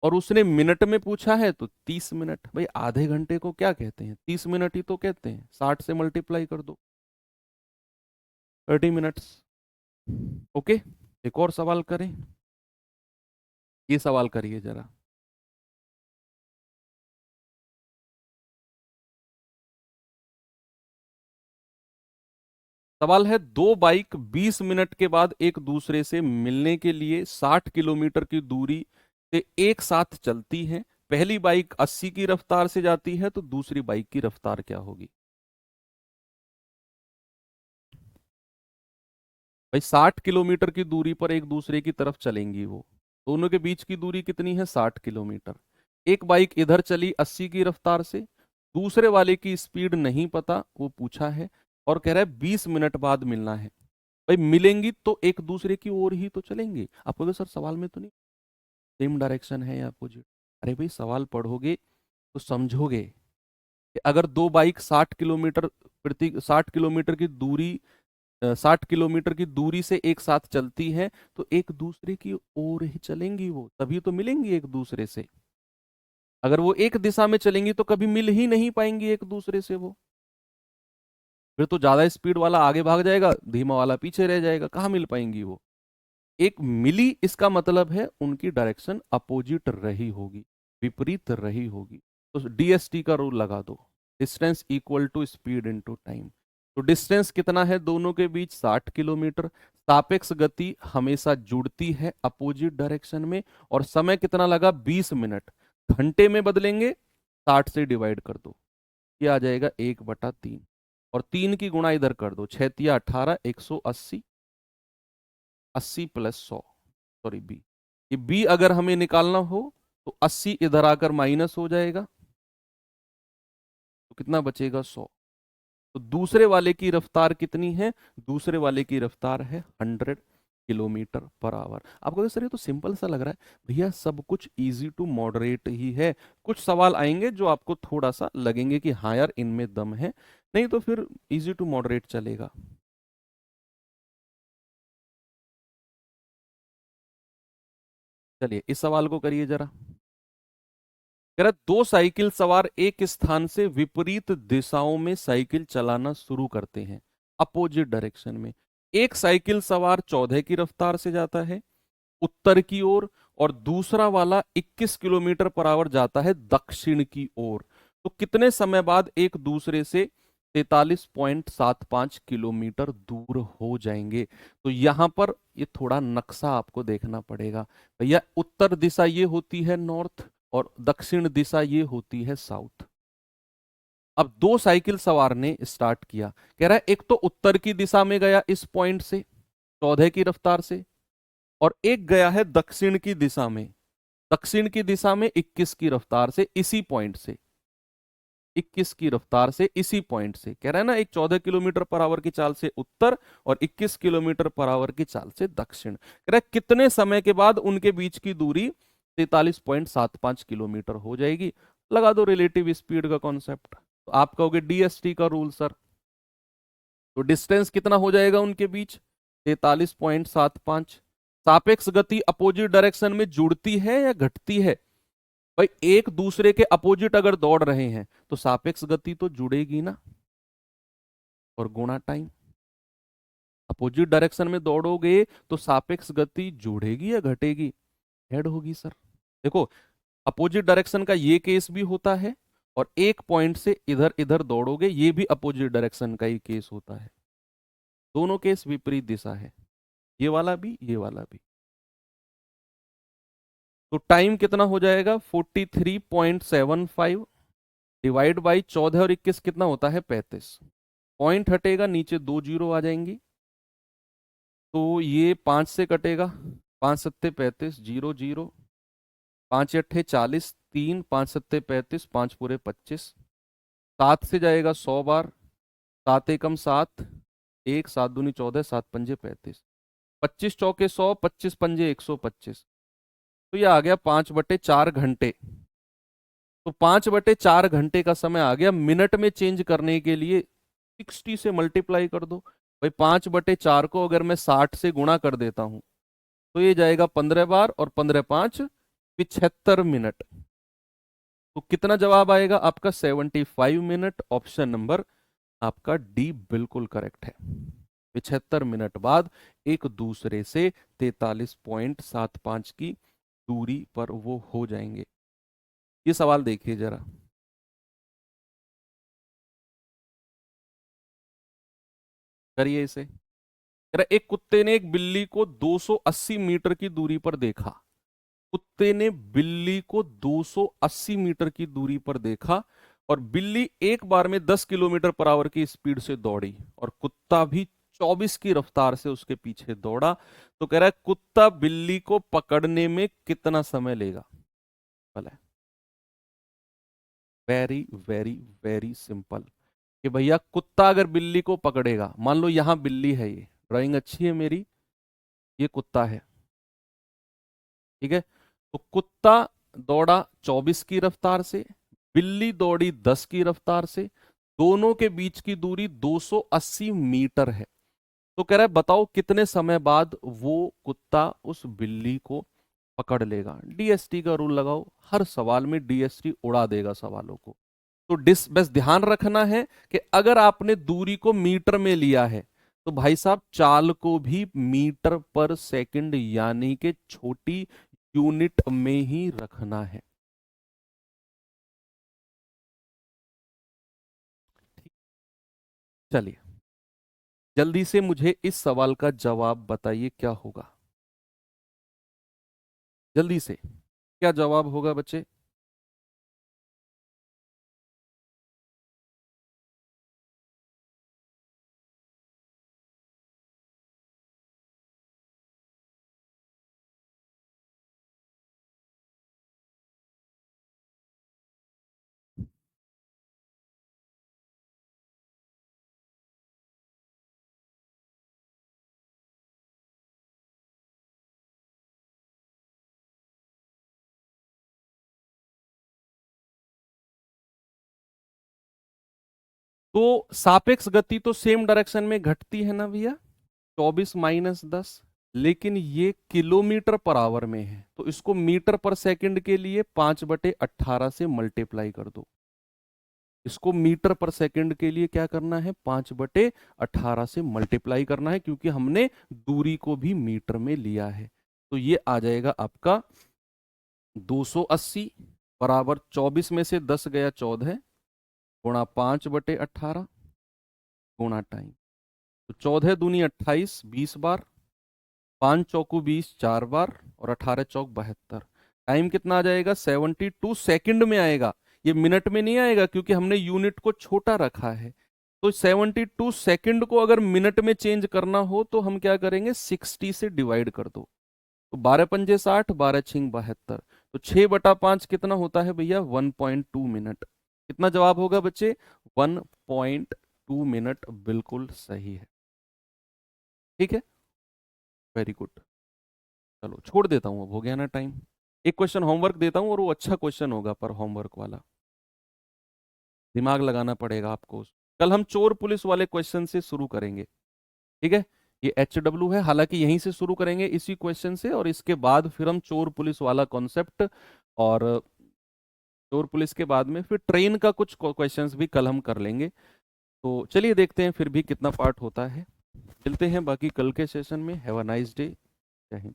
और उसने मिनट में पूछा है तो 30 मिनट। भाई आधे घंटे को क्या कहते हैं, 30 मिनट ही तो कहते हैं, 60 से मल्टीप्लाई कर दो, 30 मिनट्स। ओके, एक और सवाल करें, ये सवाल करिए जरा। सवाल है दो बाइक 20 मिनट के बाद एक दूसरे से मिलने के लिए 60 किलोमीटर की दूरी से एक साथ चलती हैं। पहली बाइक 80 की रफ्तार से जाती है तो दूसरी बाइक की रफ्तार क्या होगी। भाई 60 किलोमीटर की दूरी पर एक दूसरे की तरफ चलेंगी वो, दोनों के बीच की दूरी कितनी है 60 किलोमीटर। एक बाइक इधर चली 80 की रफ्तार से, दूसरे वाले की स्पीड नहीं पता, वो पूछा है और कह रहा है 20 मिनट बाद मिलना है। भाई मिलेंगी तो एक दूसरे की ओर ही तो चलेंगे। आप कहोगे सर सवाल में तो नहीं, सेम डायरेक्शन है या अपोजिट? अरे भाई सवाल पढ़ोगे तो समझोगे कि अगर दो बाइक 60 किलोमीटर की दूरी 60 किलोमीटर की दूरी से एक साथ चलती हैं तो एक दूसरे की ओर ही चलेंगी, वो तभी तो मिलेंगी एक दूसरे से। अगर वो एक दिशा में चलेंगी तो कभी मिल ही नहीं पाएंगी एक दूसरे से वो। फिर तो ज्यादा स्पीड वाला आगे भाग जाएगा, धीमा वाला पीछे रह जाएगा, कहाँ मिल पाएंगी वो। एक मिली इसका मतलब है उनकी डायरेक्शन अपोजिट रही होगी, विपरीत रही होगी। तो डीएसटी का रूल लगा दो, distance equal to speed into time. तो डिस्टेंस कितना है दोनों के बीच? 60 किलोमीटर। सापेक्ष गति हमेशा जुड़ती है अपोजिट डायरेक्शन में। और समय कितना लगा? 20 मिनट। घंटे में बदलेंगे, 60 से डिवाइड कर दो, ये आ जाएगा 1/3। और 3 की गुणा इधर कर दो, 6×3 = 18, 180। 80 + 100, सॉरी बी, ये बी अगर हमें निकालना हो तो 80 इधर आकर माइनस हो जाएगा, तो कितना बचेगा? 100। तो दूसरे वाले की रफ्तार कितनी है? दूसरे वाले की रफ्तार है 100 km/h। आपको तो सर ये तो सिंपल सा लग रहा है भैया, सब कुछ इजी टू मॉडरेट ही है। कुछ सवाल आएंगे जो आपको थोड़ा सा लगेंगे कि हाँ यार इनमें दम है, नहीं तो फिर इजी टू मॉडरेट चलेगा। चलिए इस सवाल को करिए जरा। कह रहा है, दो साइकिल सवार एक स्थान से विपरीत दिशाओं में साइकिल चलाना शुरू करते हैं, अपोजिट डायरेक्शन में। एक साइकिल सवार 14 की रफ्तार से जाता है उत्तर की ओर, और दूसरा वाला 21 km/h जाता है दक्षिण की ओर। तो कितने समय बाद एक दूसरे से 43.75 किलोमीटर दूर हो जाएंगे? तो यहां पर ये थोड़ा नक्शा आपको देखना पड़ेगा। भैया उत्तर दिशा ये होती है नॉर्थ, और दक्षिण दिशा ये होती है साउथ। अब दो साइकिल सवार ने स्टार्ट किया, कह रहा है एक तो उत्तर की दिशा में गया इस पॉइंट से 14 की रफ्तार से, और एक गया है दक्षिण की दिशा में, दक्षिण की दिशा में 21 की रफ्तार से, इसी पॉइंट से 21 की रफ्तार से, इसी पॉइंट से। कह रहा है ना, एक 14 km/h की चाल से उत्तर और 21 km/h की चाल से दक्षिण। कह रहा है कितने समय के बाद उनके बीच की दूरी 43.75 किलोमीटर हो जाएगी? लगा दो रिलेटिव स्पीड का कॉन्सेप्ट। तो आप कहोगे डीएसटी का रूल सर, तो डिस्टेंस कितना हो जाएगा उनके बीच? 43.75। सापेक्ष गति अपोजिट डायरेक्शन में जुड़ती है या घटती है? भाई एक दूसरे के अपोजिट अगर दौड़ रहे हैं तो सापेक्ष गति तो जुड़ेगी ना, और गुणा टाइम। अपोजिट डायरेक्शन में दौड़ोगे तो सापेक्ष गति जुड़ेगी या घटेगी? ऐड होगी सर। देखो अपोजिट डायरेक्शन का ये केस भी होता है, और एक पॉइंट से इधर इधर दौड़ोगे ये भी अपोजिट डायरेक्शन का ही केस होता है। दोनों केस विपरीत दिशा है, ये वाला भी ये वाला भी। तो टाइम कितना हो जाएगा? 43.75 डिवाइड बाई 14 और 21 कितना होता है? 35। पॉइंट हटेगा, नीचे 2 जीरो आ जाएंगी, तो ये 5 से कटेगा, 5×7 = 35, 0 0, 5×8 = 40, 3, 5×7 = 35, 5×4 = 25। 7 से जाएगा 100 बार, 7 एकम 7, 1, 7 दूनी 14, 7 पंजे 35, 25 चौके 100, 25 पंजे 125। तो ये आ गया 5/4 घंटे। तो 5/4 घंटे का समय आ गया। मिनट में चेंज करने के लिए 60 से मल्टीप्लाई कर दो। भाई 5/4 को अगर मैं 60 से गुणा कर देता हूं तो ये जाएगा 15 बार, और 15×5 = 75 मिनट। तो कितना जवाब आएगा आपका? 75 मिनट। ऑप्शन नंबर आपका डी बिल्कुल करेक्ट है। 75 मिनट बाद एक दूसरे से 43.75 की दूरी पर वो हो जाएंगे। ये सवाल देखिए जरा, करिए इसे। जरा, एक कुत्ते ने एक बिल्ली को 280 मीटर की दूरी पर देखा। कुत्ते ने बिल्ली को 280 मीटर की दूरी पर देखा, और बिल्ली एक बार में 10 km/h की स्पीड से दौड़ी, और कुत्ता भी 24 की रफ्तार से उसके पीछे दौड़ा। तो कह रहा है कुत्ता बिल्ली को पकड़ने में कितना समय लेगा? भला, वेरी वेरी वेरी सिंपल। कि भैया कुत्ता अगर बिल्ली को पकड़ेगा, मान लो यहां बिल्ली है, ये ड्राइंग अच्छी है मेरी, ये कुत्ता है, ठीक है। तो कुत्ता दौड़ा 24 की रफ्तार से, बिल्ली दौड़ी 10 की रफ्तार से, दोनों के बीच की दूरी 280 मीटर है। तो कह रहा है बताओ कितने समय बाद वो कुत्ता उस बिल्ली को पकड़ लेगा। डीएसटी का रूल लगाओ, हर सवाल में डीएसटी उड़ा देगा सवालों को। तो बस ध्यान रखना है कि अगर आपने दूरी को मीटर में लिया है तो भाई साहब चाल को भी मीटर पर सेकंड यानी कि छोटी यूनिट में ही रखना है। चलिए जल्दी से मुझे इस सवाल का जवाब बताइए क्या होगा। जल्दी से क्या जवाब होगा बच्चे। तो सापेक्ष गति तो सेम डायरेक्शन में घटती है ना भैया, 24 - 10, लेकिन ये किलोमीटर पर आवर में है तो इसको मीटर पर सेकंड के लिए 5/18 से मल्टीप्लाई कर दो। इसको मीटर पर सेकंड के लिए क्या करना है, 5/18 से मल्टीप्लाई करना है क्योंकि हमने दूरी को भी मीटर में लिया है। तो ये आ जाएगा आपका 280 बराबर 24 में से 10 गया 14 गुणा 5/18 गुणा टाइम। तो 14 दूनी 28, 20 बार, 5 चौकू 20, 4 बार, और 18 चौक 72। टाइम कितना आ जाएगा, 72 सेकंड में आएगा। ये मिनट में नहीं आएगा क्योंकि हमने यूनिट को छोटा रखा है। तो 72 सेकंड को अगर मिनट में चेंज करना हो तो हम क्या करेंगे, 60 से डिवाइड कर दो। तो 12 × 5 = 60, 12 × 6 = 72। तो 6/5 कितना होता है भैया, 1.2 मिनट। कितना जवाब होगा बच्चे, 1.2 मिनट बिल्कुल सही है। ठीक है, वेरी गुड। चलो छोड़ देता हूँ, अब हो गया ना टाइम। एक क्वेश्चन होमवर्क देता हूँ और वो अच्छा क्वेश्चन होगा पर होमवर्क वाला, दिमाग लगाना पड़ेगा आपको। कल हम चोर पुलिस वाले क्वेश्चन से शुरू करेंगे। ठीक है, ये HW है, हालांकि यहीं से शुरू करेंगे इसी क्वेश्चन से, और इसके बाद फिर हम चोर पुलिस वाला कॉन्सेप्ट, और चोर पुलिस के बाद में फिर ट्रेन का कुछ क्वेश्चंस भी कल हम कर लेंगे। तो चलिए देखते हैं फिर भी कितना पार्ट होता है। मिलते हैं बाकी कल के सेशन में। Have a nice day. जय हिंद।